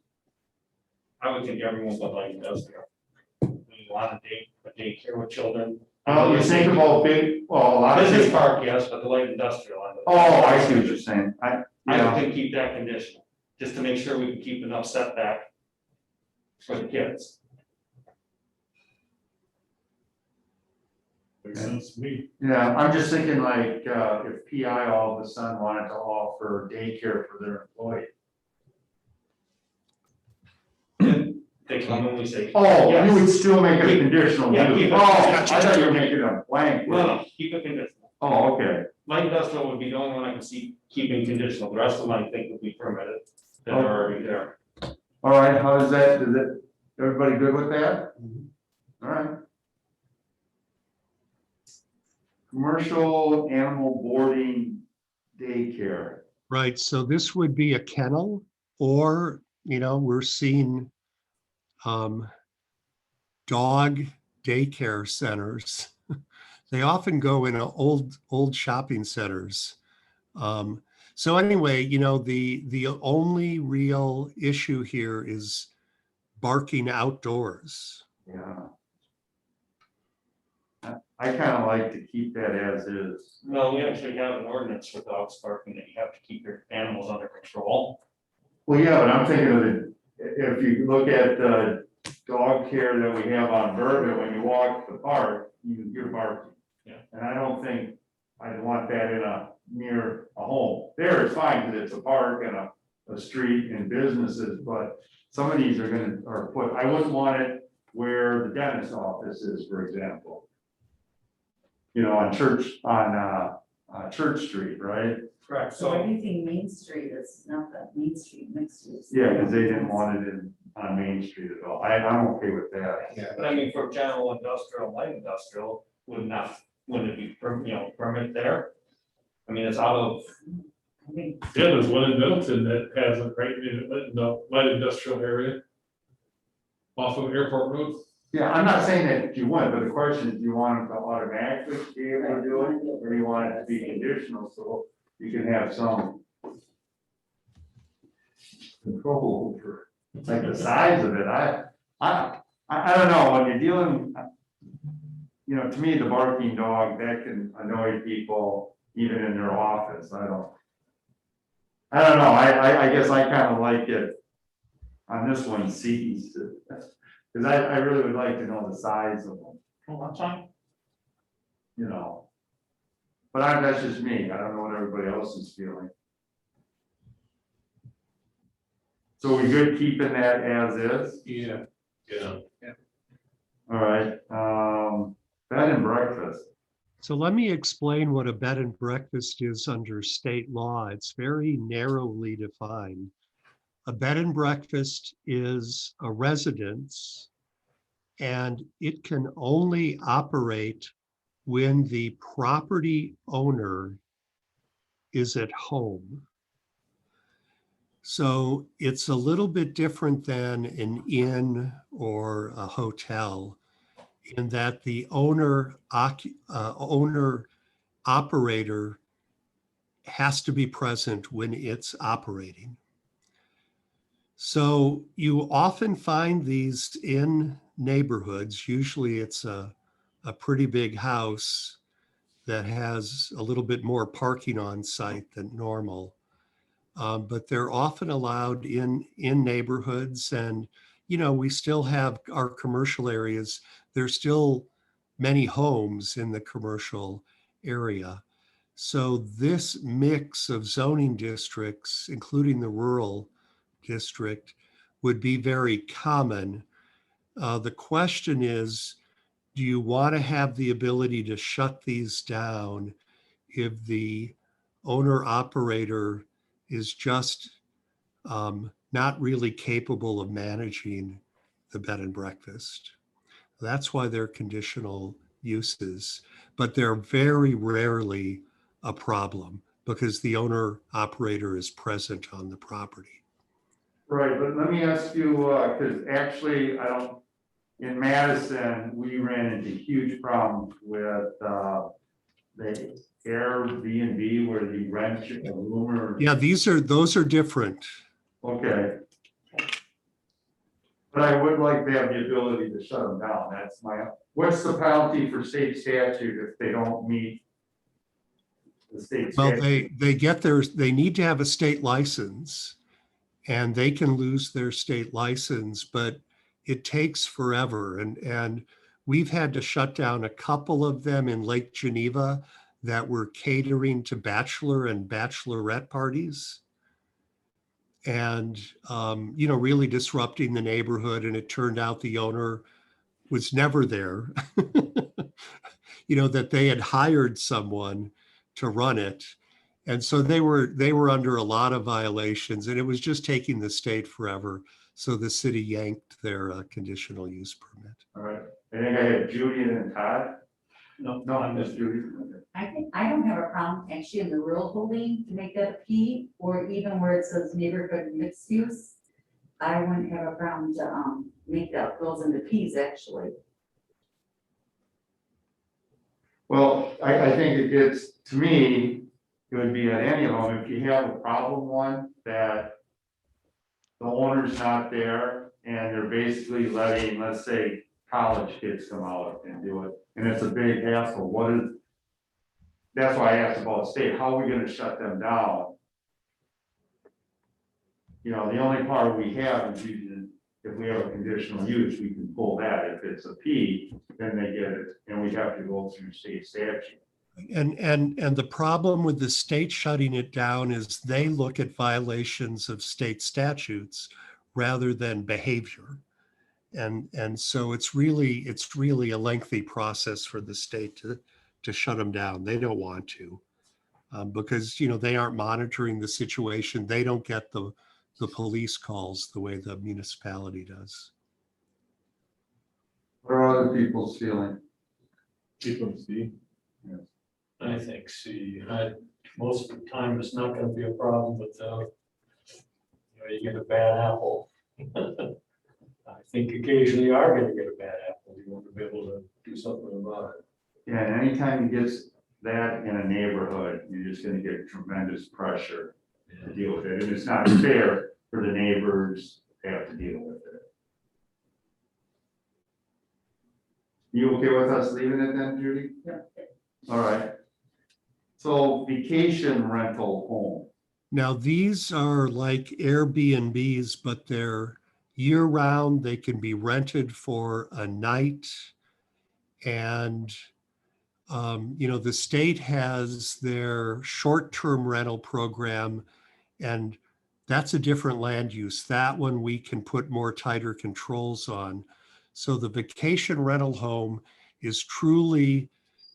I would think everyone would like industrial. A lot of daycare with children. You think about big, well, a lot of. Business park, yes, but the light industrial. Oh, I see what you're saying. I would think keep that conditional, just to make sure we can keep enough setback for the kids. makes sense to me. Yeah, I'm just thinking like, if PI all of a sudden wanted to offer daycare for their employees. They come when we say. Oh, yes. you would still make it a conditional Yeah, use. keep it- Oh, I thought you were making a blank. No, keep it conditional. Oh, okay. Light industrial would be the only one I can see keeping conditional, the rest of them I think would be permitted, that are already there. All right, how is that? Is it, everybody good with that? All right. Commercial animal boarding daycare. Right, so this would be a kennel, or, we're seeing dog daycare centers. They often go in old shopping centers. So anyway, the only real issue here is barking outdoors. Yeah. I kind of like to keep that as is. No, we actually have an ordinance for dogs barking that you have to keep your animals under control. Well, yeah, but I'm thinking of it, if you look at the dog care that we have on Bourbon, when you walk the park, you're barking. Yeah. And I don't think I'd want that near a home. There it's fine, because it's a park and a street and businesses, but some of these are put, I wouldn't want it where the dentist office is, for example. On Church Street, right? Correct. So So, anything Main Street is not that Main Street mixed use. Yeah, because they didn't want it on Main Street at all. I'm okay with that. but I mean, for general industrial, light industrial, wouldn't it be, permit there? I mean, it's out of I think Yeah, there's one in Middleton that has it right in the light industrial area. Off of Airport Road. Yeah, I'm not saying that you want, but the question is, do you want them to automatically be able to do it, or do you want it to be conditional, so you can have some control over, like the size of it, I don't know, when you're dealing, you know, to me, the barking dog, that can annoy people even in their office, I don't know, I guess I kind of like it on this one, C's, because I really would like to know the size of them, Well, that's fine. you know. But that's just me, I don't know what everybody else is feeling. So we good keeping that as is? Yeah. Yeah. All right, bed and breakfast. So let me explain what a bed and breakfast is under state law. It's very narrowly defined. A bed and breakfast is a residence, and it can only operate when the property owner is at home. So it's a little bit different than an inn or a hotel in that the owner operator has to be present when it's operating. So you often find these in neighborhoods. Usually it's a pretty big house that has a little bit more parking on site than normal. But they're often allowed in neighborhoods, and you know, we still have our commercial areas. There's still many homes in the commercial area. So this mix of zoning districts, including the rural district, would be very common. The question is, do you want to have the ability to shut these down if the owner operator is just not really capable of managing the bed and breakfast? That's why they're conditional uses, but they're very rarely a problem because the owner operator is present on the property. Right, but let me ask you, because actually, in Madison, we ran into huge problems with the Airbnb where you rent a room or. Yeah, those are different. Okay. But I would like to have the ability to shut them down, what's the penalty for state statute if they don't meet the state Well, statute? they need to have a state license, and they can lose their state license, but it takes forever. And we've had to shut down a couple of them in Lake Geneva that were catering to bachelor and bachelorette parties. And, you know, really disrupting the neighborhood. And it turned out the owner was never there, you know, that they had hired someone to run it. And so they were under a lot of violations, and it was just taking the state forever. So the city yanked their conditional use permit. All right, I think I had Judy and then Todd. No, No, I missed Judy. I think, I don't have a problem actually in the rural holding to make that a P, or even where it says neighborhood mixed use. I wouldn't have a problem to, make that those into Ps actually. Well, I think it gets, to me, it would be at any of them, if you have a problem one that the owner's not there and they're basically letting, let's say, college kids come out and do it, and it's a big hassle, that's why I asked about state, how are we gonna shut them down? You know, the only part we have is using, if we have a conditional use, we can pull that. If it's a P, then they get it, and we have to go through state statute. And the problem with the state shutting it down is they look at violations of state statutes rather than behavior. And so it's really a lengthy process for the state to shut them down. They don't want to, because, you know, they aren't monitoring the situation. They don't get the police calls the way the municipality does. What are other people's feeling? Keep them, see. Yes. I think, most of the time, it's not gonna be a problem, but, you get a bad apple. I think occasionally you are gonna get a bad apple, you want to be able to do something about it. Yeah, and anytime you get that in a neighborhood, you're just gonna get tremendous pressure to deal with it, and it's not fair for the neighbors to have to deal with it. You okay with us leaving it then, Judy? Yeah. All right. So vacation rental home, Now, these are like Airbnbs, but they're year-round. They can be rented for a night. And, the state has their short-term rental program, and that's a different land use. That one we can put more tighter controls on. So the vacation rental home is truly,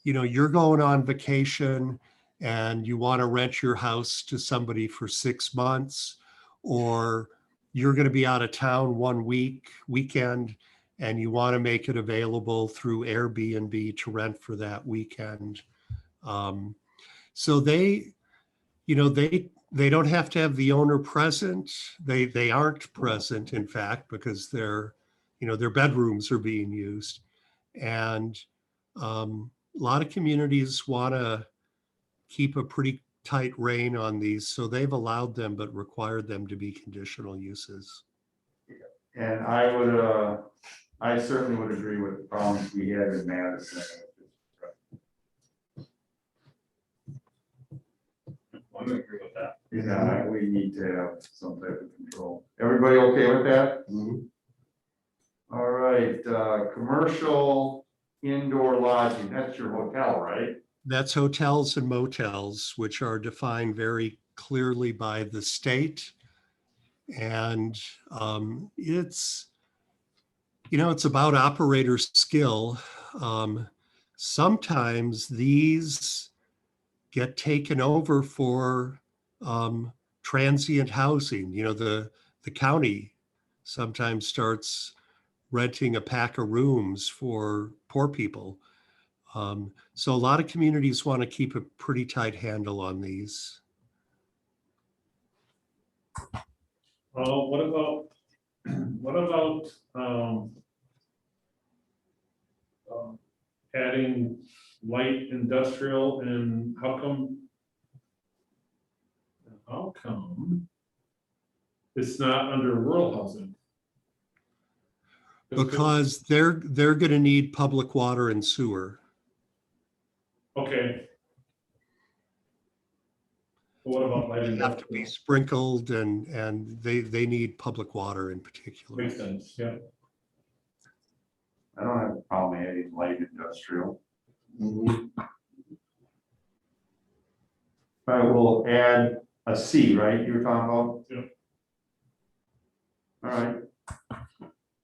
you're going on vacation and you want to rent your house to somebody for 6 months, or you're going to be out of town one weekend, and you want to make it available through Airbnb to rent for that weekend. So they don't have to have the owner present. They aren't present, in fact, because their bedrooms are being used. And a lot of communities want to keep a pretty tight rein on these, so they've allowed them but required them to be conditional uses. and I certainly would agree with the problems we had in Madison. I'm gonna agree with that. Yeah, we need to have some type of control. Everybody okay with that? All right, commercial indoor lodging, that's your hotel, right? That's hotels and motels, which are defined very clearly by the state. And it's about operator skill. Sometimes these get taken over for transient housing. The county sometimes starts renting a pack of rooms for poor people. So a lot of communities want to keep a pretty tight handle on these. What about, adding light industrial, and how come it's not under rural housing? Because they're going to need public water and sewer. Okay. But what about light They have to be industrial? sprinkled, and they need public water in particular. Makes sense, yeah. I don't have a problem adding light industrial. But we'll add a C, right, you were talking about? Yep. All right.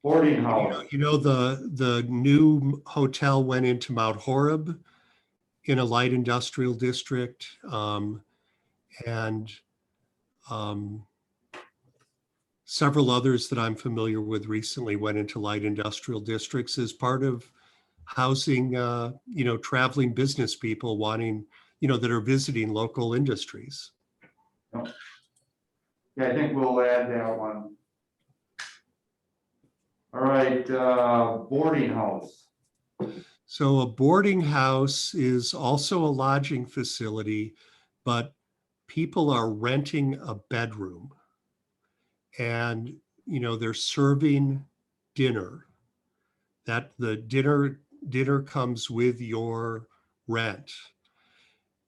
Boarding house, The new hotel went into Mount Horeb in a light industrial district. And several others that I'm familiar with recently went into light industrial districts as part of housing, traveling business people wanting, that are visiting local industries. yeah, I think we'll add that one. All right, boarding house, So a boarding house is also a lodging facility, but people are renting a bedroom, and they're serving dinner. That the dinner comes with your rent.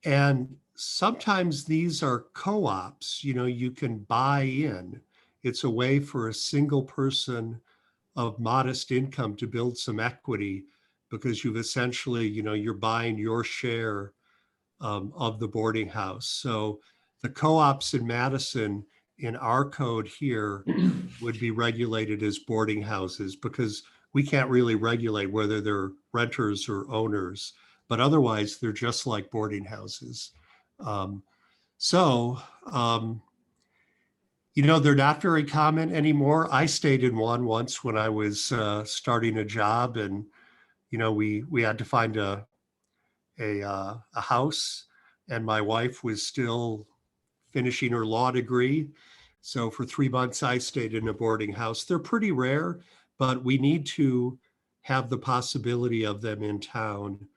And sometimes these are co-ops. You can buy in. It's a way for a single person of modest income to build some equity, because you've essentially, you're buying your share of the boarding house. So the co-ops in Madison, in our code here, would be regulated as boarding houses, because we can't really regulate whether they're renters or owners, but otherwise they're just like boarding houses. They're not very common anymore. I stayed in one once when I was starting a job, and we had to find a a house, and my wife was still finishing her law degree. So for 3 months, I stayed in a boarding house. They're pretty rare, but we need to have the possibility of them in town.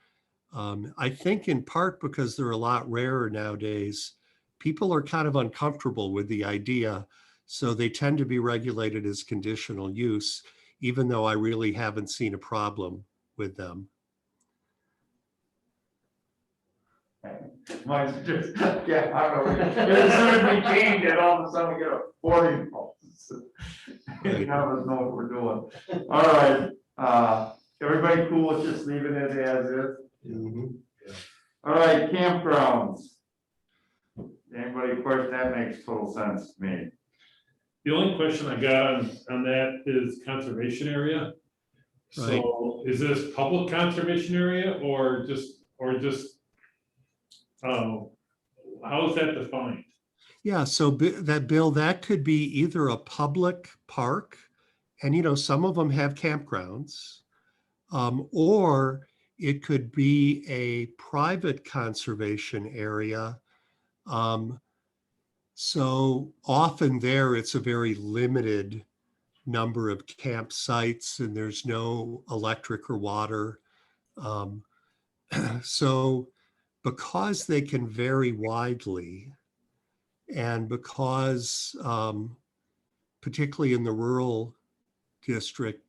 I think in part because they're a lot rarer nowadays, people are kind of uncomfortable with the idea. So they tend to be regulated as conditional use, even though I really haven't seen a problem with them. Mine's just, yeah, I don't know. As soon as we change it, all of a sudden we get a boarding house. None of us know what we're doing. All right, everybody cool with just leaving it as is? All right, campgrounds. Anybody question? That makes total sense to me. The only question I got on that is conservation area. Right. So is this public conservation area or just, how is that defined? Yeah, so that Bill, that could be either a public park, and some of them have campgrounds, or it could be a private conservation area. So often there, it's a very limited number of campsites, and there's no electric or water. So because they can vary widely, and because particularly in the rural district,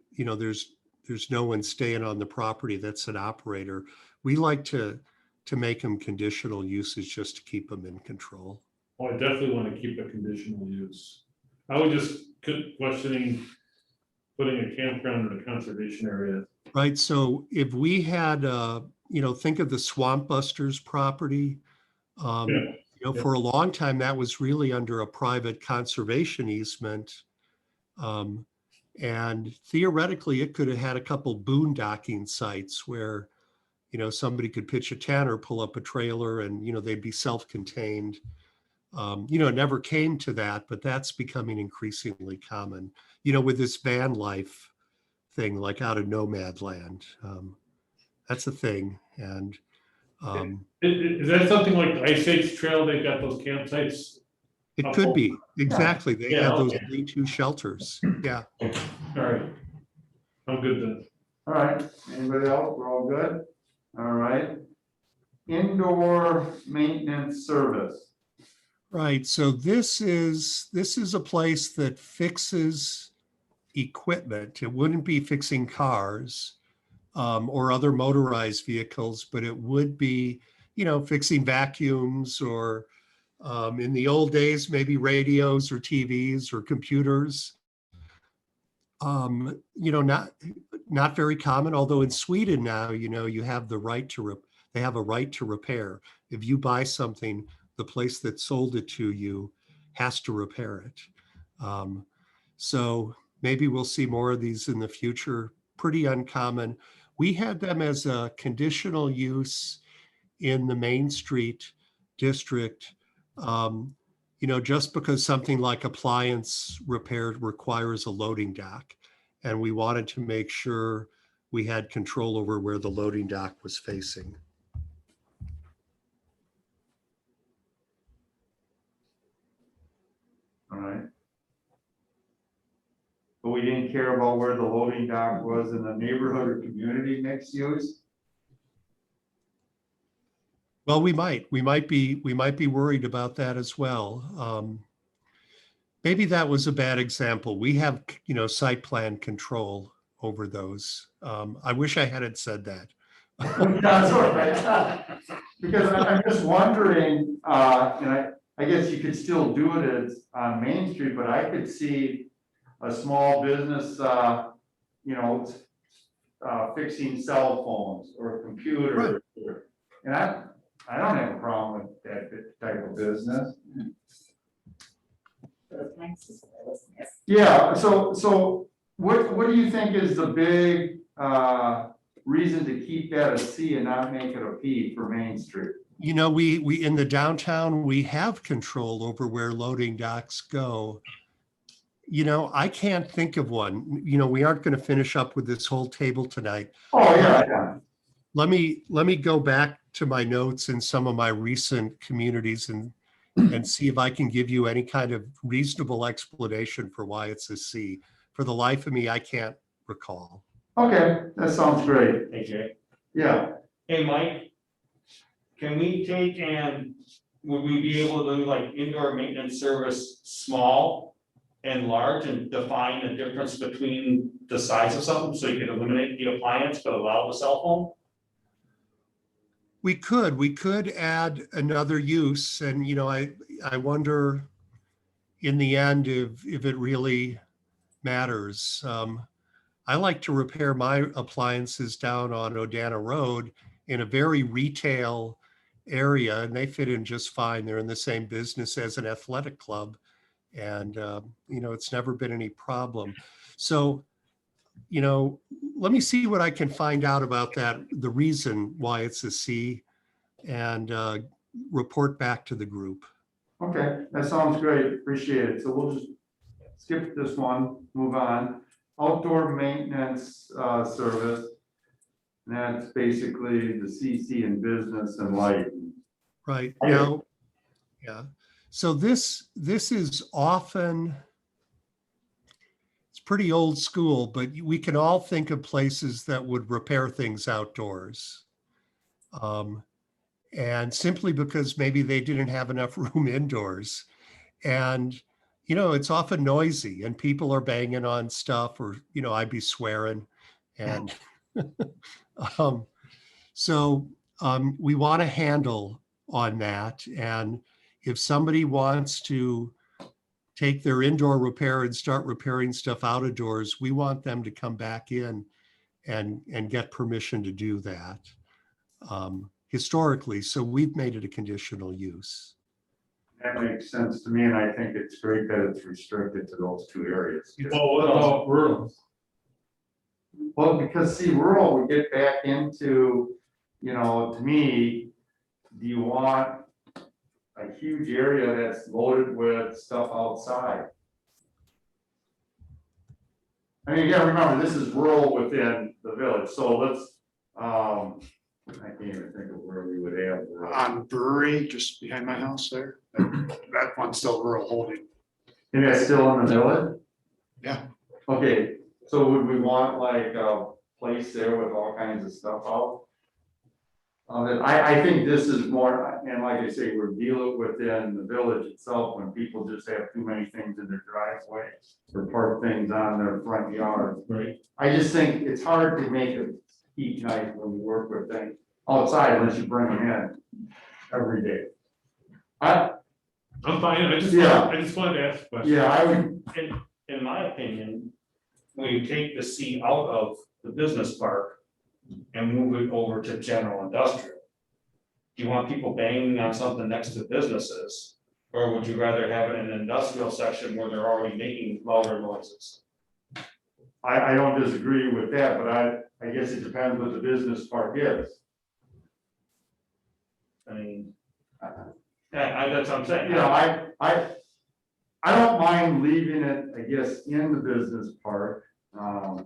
there's no one staying on the property that's an operator. We like to make them conditional uses just to keep them in control. Oh, I definitely want to keep a conditional use. I would just questioning putting a campground in a conservation area. Right. So if we had, think of the Swamp Busters property. For a long time, that was really under a private conservation easement. And theoretically, it could have had a couple boondocking sites where, somebody could pitch a tent or pull up a trailer and, they'd be self-contained. It never came to that, but that's becoming increasingly common, with this van life thing, like out of nomad land. That's a thing. And is that something like the Ice Age Trail? They've got those campsites. it could be, exactly. They Yeah, have those okay. lean-to shelters. Yeah. All right. I'm good then. All right, anybody else? We're all good? All right. Indoor maintenance service. Right. So this is a place that fixes equipment. It wouldn't be fixing cars or other motorized vehicles, but it would be, fixing vacuums or in the old days, maybe radios or TVs or computers. Not very common, although in Sweden now, you have the right to, they have a right to repair. If you buy something, the place that sold it to you has to repair it. So maybe we'll see more of these in the future. Pretty uncommon. We had them as a conditional use in the Main Street district, just because something like appliance repair requires a loading dock. And we wanted to make sure we had control over where the loading dock was facing. All right. But we didn't care about where the loading dock was in the neighborhood or community mixed use? Well, we might be worried about that as well. Maybe that was a bad example. We have, site plan control over those. I wish I hadn't said that. That's all right. Because I'm just wondering, and I guess you could still do it as on Main Street, but I could see a small business, fixing cell phones or computers. And I don't have a problem with that type of business. Yeah, so what do you think is the big reason to keep that a C and not make it a P for Main Street? We in the downtown, we have control over where loading docks go. I can't think of one. We aren't going to finish up with this whole table tonight. Oh, yeah. let me go back to my notes in some of my recent communities and see if I can give you any kind of reasonable explanation for why it's a C. For the life of me, I can't recall. Okay, that sounds great. Hey, Jay. Yeah, Hey, Mike, can we take and would we be able to do like indoor maintenance service small and large and define the difference between the size of something so you can eliminate the appliance but allow the cell phone? We could add another use, and I wonder in the end if it really matters. I like to repair my appliances down on Odana Road in a very retail area, and they fit in just fine. They're in the same business as an athletic club, and it's never been any problem. So, let me see what I can find out about that, the reason why it's a C, and report back to the group. okay, that sounds great. Appreciate it. So we'll just skip this one, move on. Outdoor maintenance service. And that's basically the CC in business and lighting. Right Okay. now, yeah. So this is often, it's pretty old school, but we can all think of places that would repair things outdoors. And simply because maybe they didn't have enough room indoors. And, it's often noisy and people are banging on stuff, or, I'd be swearing. And so we want a handle on that. And if somebody wants to take their indoor repair and start repairing stuff out of doors, we want them to come back in and get permission to do that. Historically, so we've made it a conditional use. That makes sense to me, and I think it's great that it's restricted to those two areas. Well, what about rural? Well, because see, rural, we get back into, to me, do you want a huge area that's loaded with stuff outside? I mean, you gotta remember, this is rural within the village, so let's, I can't even think of where we would add. rural. On Brewery, just behind my house there, that one's still rural holding. And that's still in the village? Yeah. Okay, so would we want like a place there with all kinds of stuff out? I think this is more, and like I say, we're dealing within the village itself when people just have too many things in their driveway or park things on their front yard. Right. I just think it's hard to make it keep nice when you work with things outside unless you bring them in every day. I'm fine, I just wanted to ask a question. Yeah, I would, In my opinion, when you take the C out of the business park and move it over to general industrial, do you want people banging on something next to businesses? Or would you rather have it in an industrial section where they're already making louder noises? I don't disagree with that, but I guess it depends what the business park is. I mean, that's what I'm saying. I don't mind leaving it, I guess, in the business park. I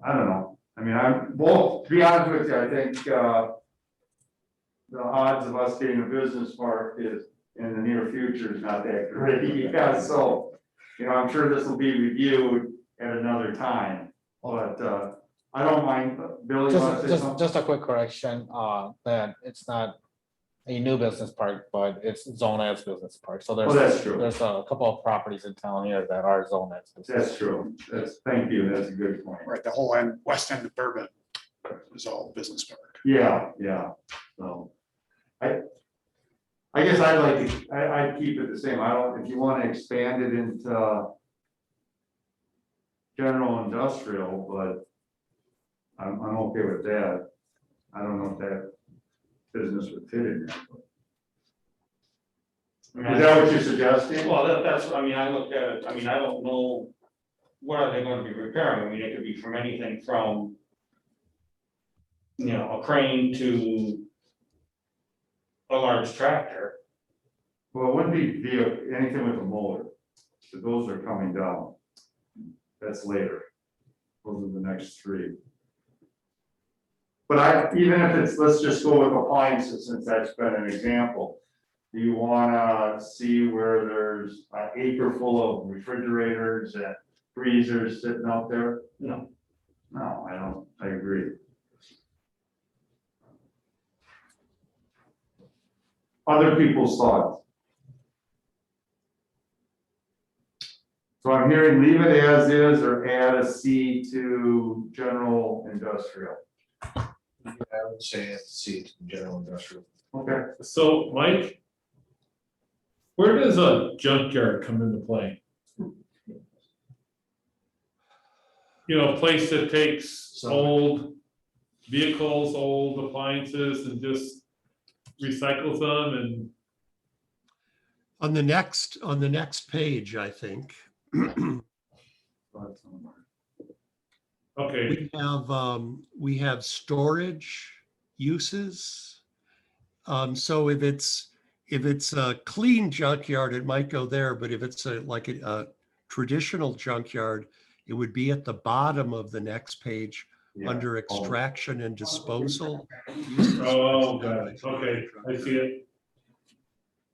don't know. I mean, to be honest with you, I think, the odds of us getting a business park is in the near future is not that great. Yeah, so, I'm sure this will be reviewed at another time, but, I don't mind, Billy, you wanna say something? Just a quick correction, that it's not a new business park, but it's zoned as business park. So Oh, that's true. there's a couple of properties in town here that are zoned as business. That's true. Thank you. That's a good point. Right, the whole west end of Bourbon is all business park. Yeah, so. I guess I'd keep it the same. If you want to expand it into general industrial, but I'm okay with that. I don't know if that business would fit in there. Is that what you're suggesting? Well, that's, I mean, I looked at it, I mean, I don't know, what are they going to be repairing? I mean, it could be from anything from, a crane to a large tractor. Well, it wouldn't be anything with a motor. So those are coming down. That's later. Those are the next three. But even if it's, let's just go with appliances, since that's been an example. Do you wanna see where there's an acre full of refrigerators and freezers sitting out there? No. No, I don't, I agree. Other people's thoughts? So I'm hearing leave it as is or add a C to general industrial. I would say it's C to general industrial. Okay, So Mike, where does a junkyard come into play? You know, a place that takes So- old vehicles, old appliances and just recycles them and, On the next page, I think, okay, we have storage uses. So if it's a clean junkyard, it might go there, but if it's a traditional junkyard, it would be at the bottom of the next page yeah. under extraction and disposal. oh, got it, okay, I see it.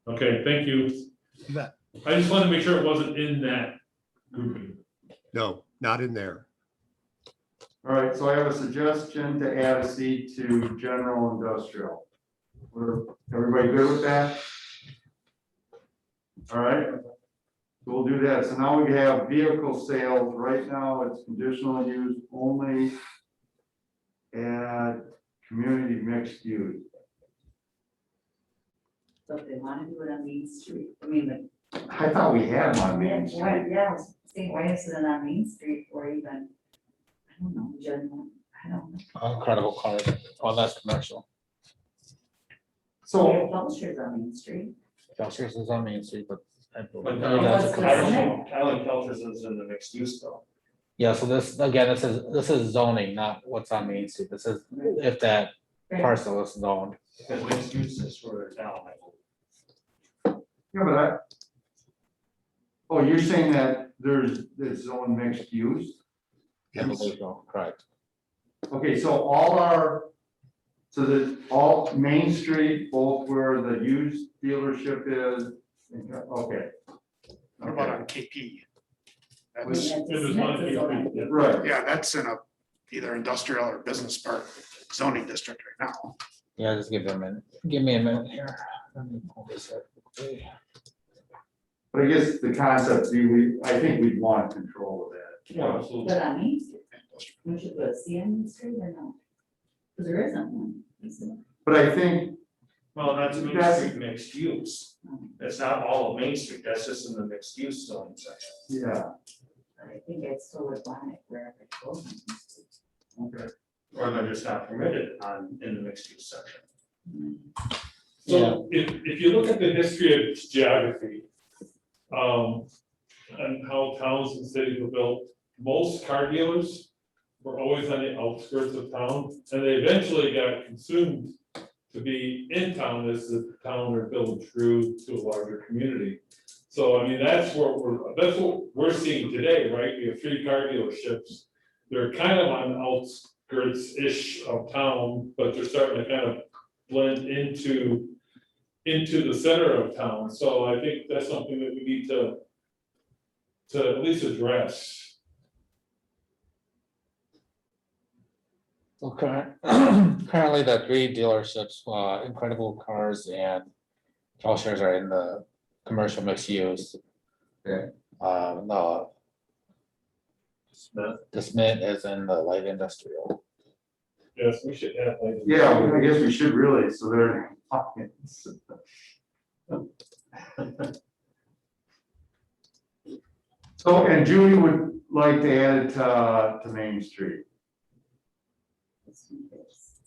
Okay, thank you. You bet. I just wanted to make sure it wasn't in that grouping. No, not in there. All right, so I have a suggestion to add a C to general industrial. Everybody good with that? All right, we'll do that. So now we have vehicle sales. Right now, it's conditional use only at community mixed use. So if they wanna do it on Main Street, I mean, I thought we had one on yeah, Main Street. I was saying, why is it on Main Street or even, I don't know, general, I don't know. Incredible cars. Well, that's commercial. So, Publishers on Main Street. Kelchers is on Main Street, but I But believe no, that's a What's the commercial. limit? Alan Kelchers is in the mixed use though. Yeah, so this, again, this is zoning, not what's on Main Street. This is if that parcel is zoned. Because mixed use is further down, I believe. yeah, but oh, you're saying that there's zone mixed use? I believe so, correct. Okay, so all Main Street, both where the used dealership is, okay. What about on KP? I mean, That's, that's It was a one Smith's is on- of Right, yeah, that's in a either industrial or business park zoning district right now. Yeah, just give them a minute. Give me a minute here. Let me pull this up. but I guess the concept, I think we'd want control of that. Yeah, absolutely. But on Main Street, we should put a C on Main Street or no? Because there isn't one. is there? But I think, Well, that's Main That's- Street mixed use. It's not all of Main Street, that's just in the mixed use zone section. yeah, But I think I still would want it wherever it goes. on Main Street. okay. Or they're just not permitted in the mixed use section. So if you look at the history of geography, and how towns and cities were built, most car dealers were always on the outskirts of town, and they eventually got consumed to be in town as the town or village grew to a larger community. So, I mean, that's what we're seeing today, right? We have 3 car dealerships. They're kind of on the outskirts-ish of town, but they're starting to kind of blend into the center of town. So I think that's something that we need to at least address. So currently the 3 dealerships, Incredible Cars and Kelchers are in the commercial mixed use. Okay. The Smith is in the light industrial. Yes, we should have. like- Yeah, I guess we should really, so they're. So, and Julie would like to add it to Main Street. This one is-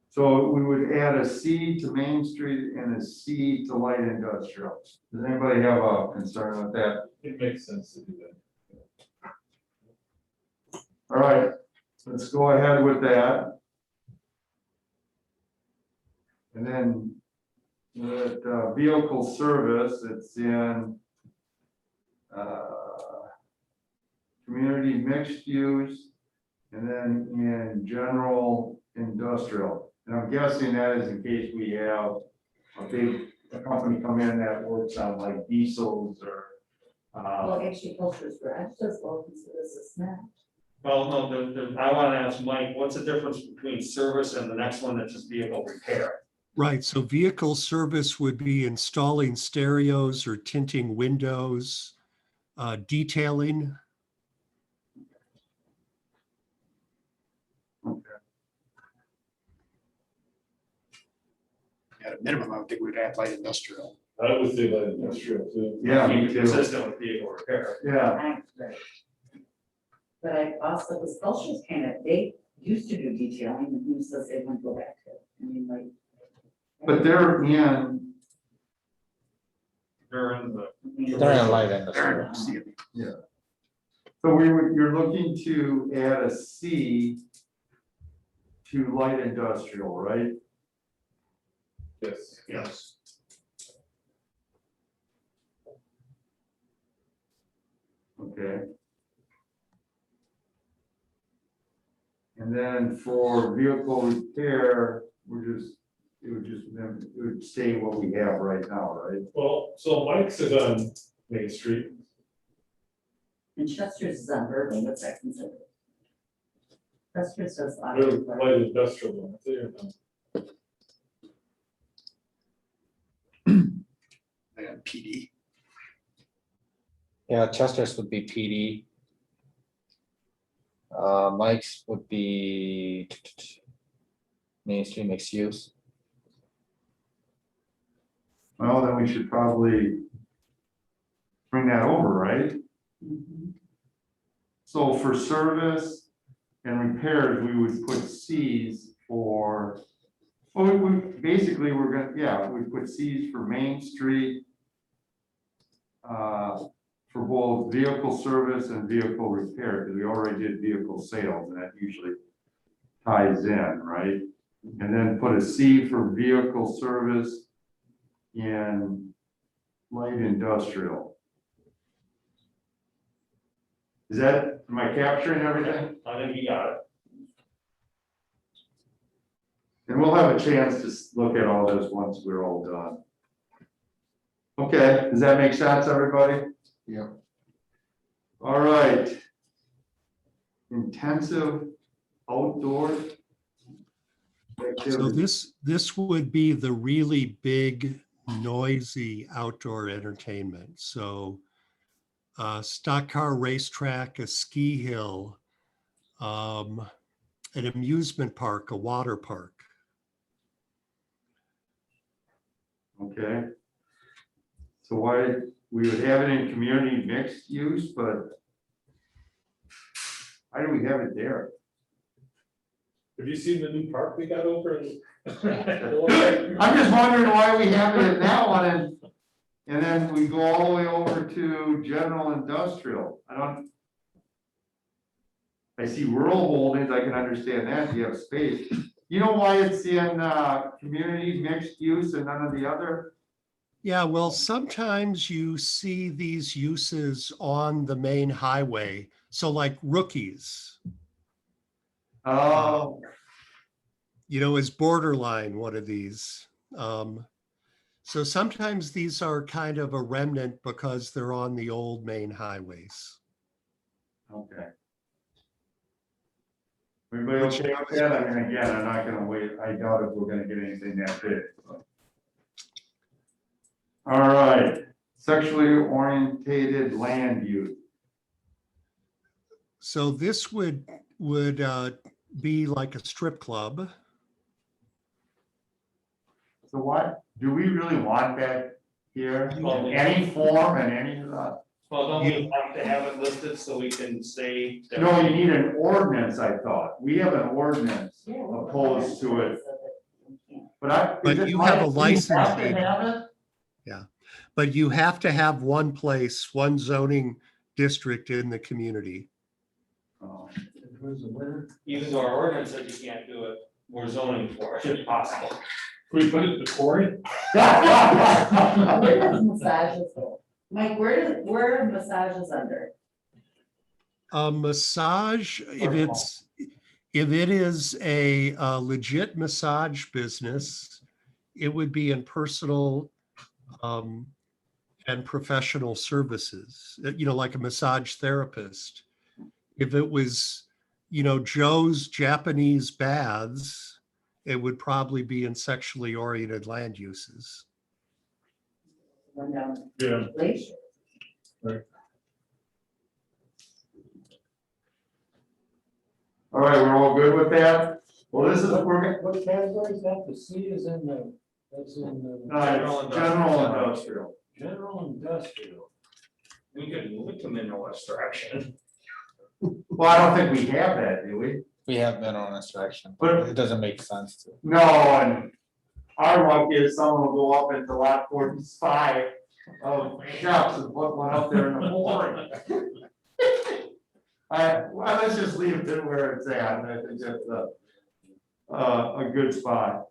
So we would add a C to Main Street and a C to light industrial. Does anybody have a concern with that? It makes sense to do that. All right, let's go ahead with that. And then with vehicle service, it's in community mixed use, and then in general industrial. And I'm guessing that is in case we have a big company come in that works on like diesels or, Well, actually, Culture's Garage does well, consider this a snack. Well, no, I wanna ask Mike, what's the difference between service and the next one that's just vehicle repair? Right, so vehicle service would be installing stereos or tinting windows, detailing. At a minimum, I would think we'd add light industrial. I would say that industrial too. yeah, me Be too. consistent with vehicle repair. Yeah, Right. But I also, the Culture's kind of, they used to do detailing, and who says they wouldn't go back to it? I mean, like. but they're in, They're in the, They're in light Fair industry. enough. so you're looking to add a C to light industrial, right? Yes. yes. Okay. And then for vehicle repair, it would stay what we have right now, right? Well, so Mike's is on Main Street. And Chester's is on Bourbon, what's that considered? Chester's does. They're light industrial ones, they're not. And PD. Yeah, Chester's would be PD. Mike's would be mainstream mixed use. Well, then we should probably bring that over, right? Mhm. So for service and repairs, we would put Cs for, well, basically, we're gonna, yeah, we put Cs for Main Street, for both vehicle service and vehicle repair, because we already did vehicle sales, and that usually ties in, right? And then put a C for vehicle service in light industrial. Is that, am I capturing everything? I think you got it. And we'll have a chance to look at all this once we're all done. Okay, does that make sense, everybody? Yeah. All right. Intensive outdoor So activity. this would be the really big, noisy outdoor entertainment. So stock car racetrack, a ski hill, an amusement park, a water park. Okay. So why, we would have it in community mixed use, but why do we have it there? Have you seen the new park we got over in? I'm just wondering why we have it in that one and then we go all the way over to general industrial. I see rural holdings, I can understand that, you have space. You know why it's in community mixed use and none of the other? Yeah, well, sometimes you see these uses on the main highway. So like Rookies, Oh, is borderline one of these. So sometimes these are kind of a remnant because they're on the old main highways. okay. Everybody okay with that? I mean, again, I'm not gonna wait, I doubt if we're gonna get anything that big. So. All right, sexually orientated land use. So this would be like a strip club. So what, do we really want that here? Well, In any form and any, Well, don't we have to have it listed so we can say? that- no, you need an ordinance, I thought. We have an ordinance Yeah, well, opposed to it, Yeah. but But is it you have a like we license have to fee. have it? But you have to have one place, one zoning district in the community. Oh. Even though our ordinance said you can't do it, we're zoning for it if possible. Can we put it in the quarry? Where does massages go? Mike, where are massages under? A massage, if it is a legit massage business, it would be in personal and professional services, like a massage therapist. If it was, Joe's Japanese baths, it would probably be in sexually oriented land uses. One down Yeah. Glacier. All right, we're all good with that? Well, this is, we're gonna, What category is that? The C is in the, that's in the. general industrial. General industrial. We could move it to mineral extraction. Well, I don't think we have that, do we? We have mineral extraction, But- but it doesn't make sense to. No, and our luck is someone will go up into lot 45 of shops and put one up there in the morning. Well, let's just leave it where it's at. I think that's a good spot.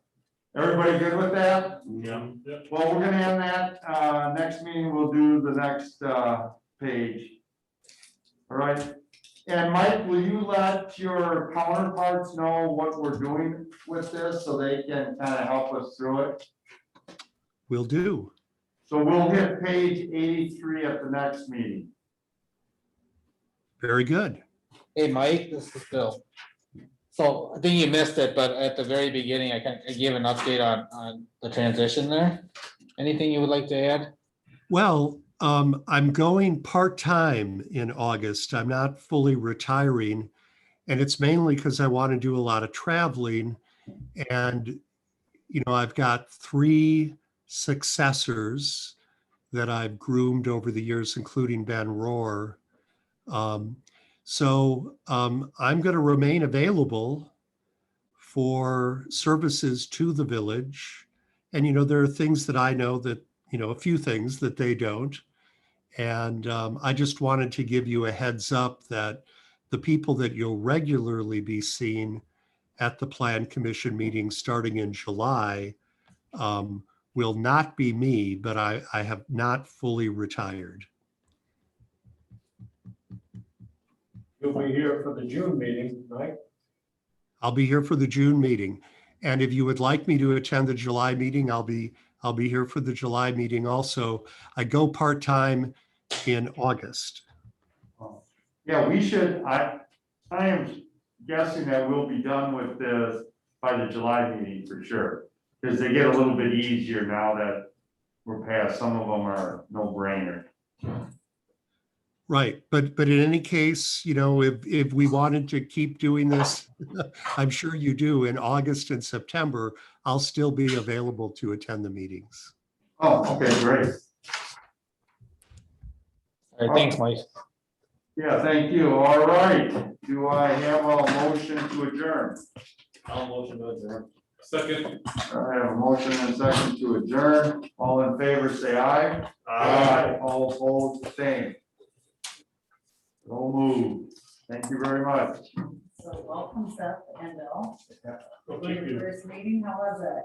Everybody good with that? Yeah. Well, we're gonna end that. Next meeting, we'll do the next page. All right. And Mike, will you let your counterparts know what we're doing with this so they can kind of help us through it? Will do. So we'll hit page 83 at the next meeting. Very good. Hey, Mike, this is Bill. So I think you missed it, but at the very beginning, I gave an update on the transition there. Anything you would like to add? Well, I'm going part-time in August. I'm not fully retiring. And it's mainly because I want to do a lot of traveling. And, I've got 3 successors that I've groomed over the years, including Ben Rohr. So I'm going to remain available for services to the village. And, there are things that I know that, a few things that they don't. And I just wanted to give you a heads up that the people that you'll regularly be seeing at the Plan Commission meeting starting in July will not be me, but I have not fully retired. You'll be here for the June meeting, right? I'll be here for the June meeting. And if you would like me to attend the July meeting, I'll be here for the July meeting also. I go part-time in August. Yeah, we should, I am guessing that we'll be done with this by the July meeting for sure. Because they get a little bit easier now that we're past, some of them are no brainer. Right, but in any case, if we wanted to keep doing this, I'm sure you do, in August and September, I'll still be available to attend the meetings. Oh, okay, great. All right, thanks, Mike. Yeah, thank you. All right. Do I have a motion to adjourn? I'll motion to adjourn. Second. I have a motion and a second to adjourn. All in favor, say aye. All opposed, same. No move. Thank you very much. So welcome Seth and Bill. Thank you. First meeting, how was it?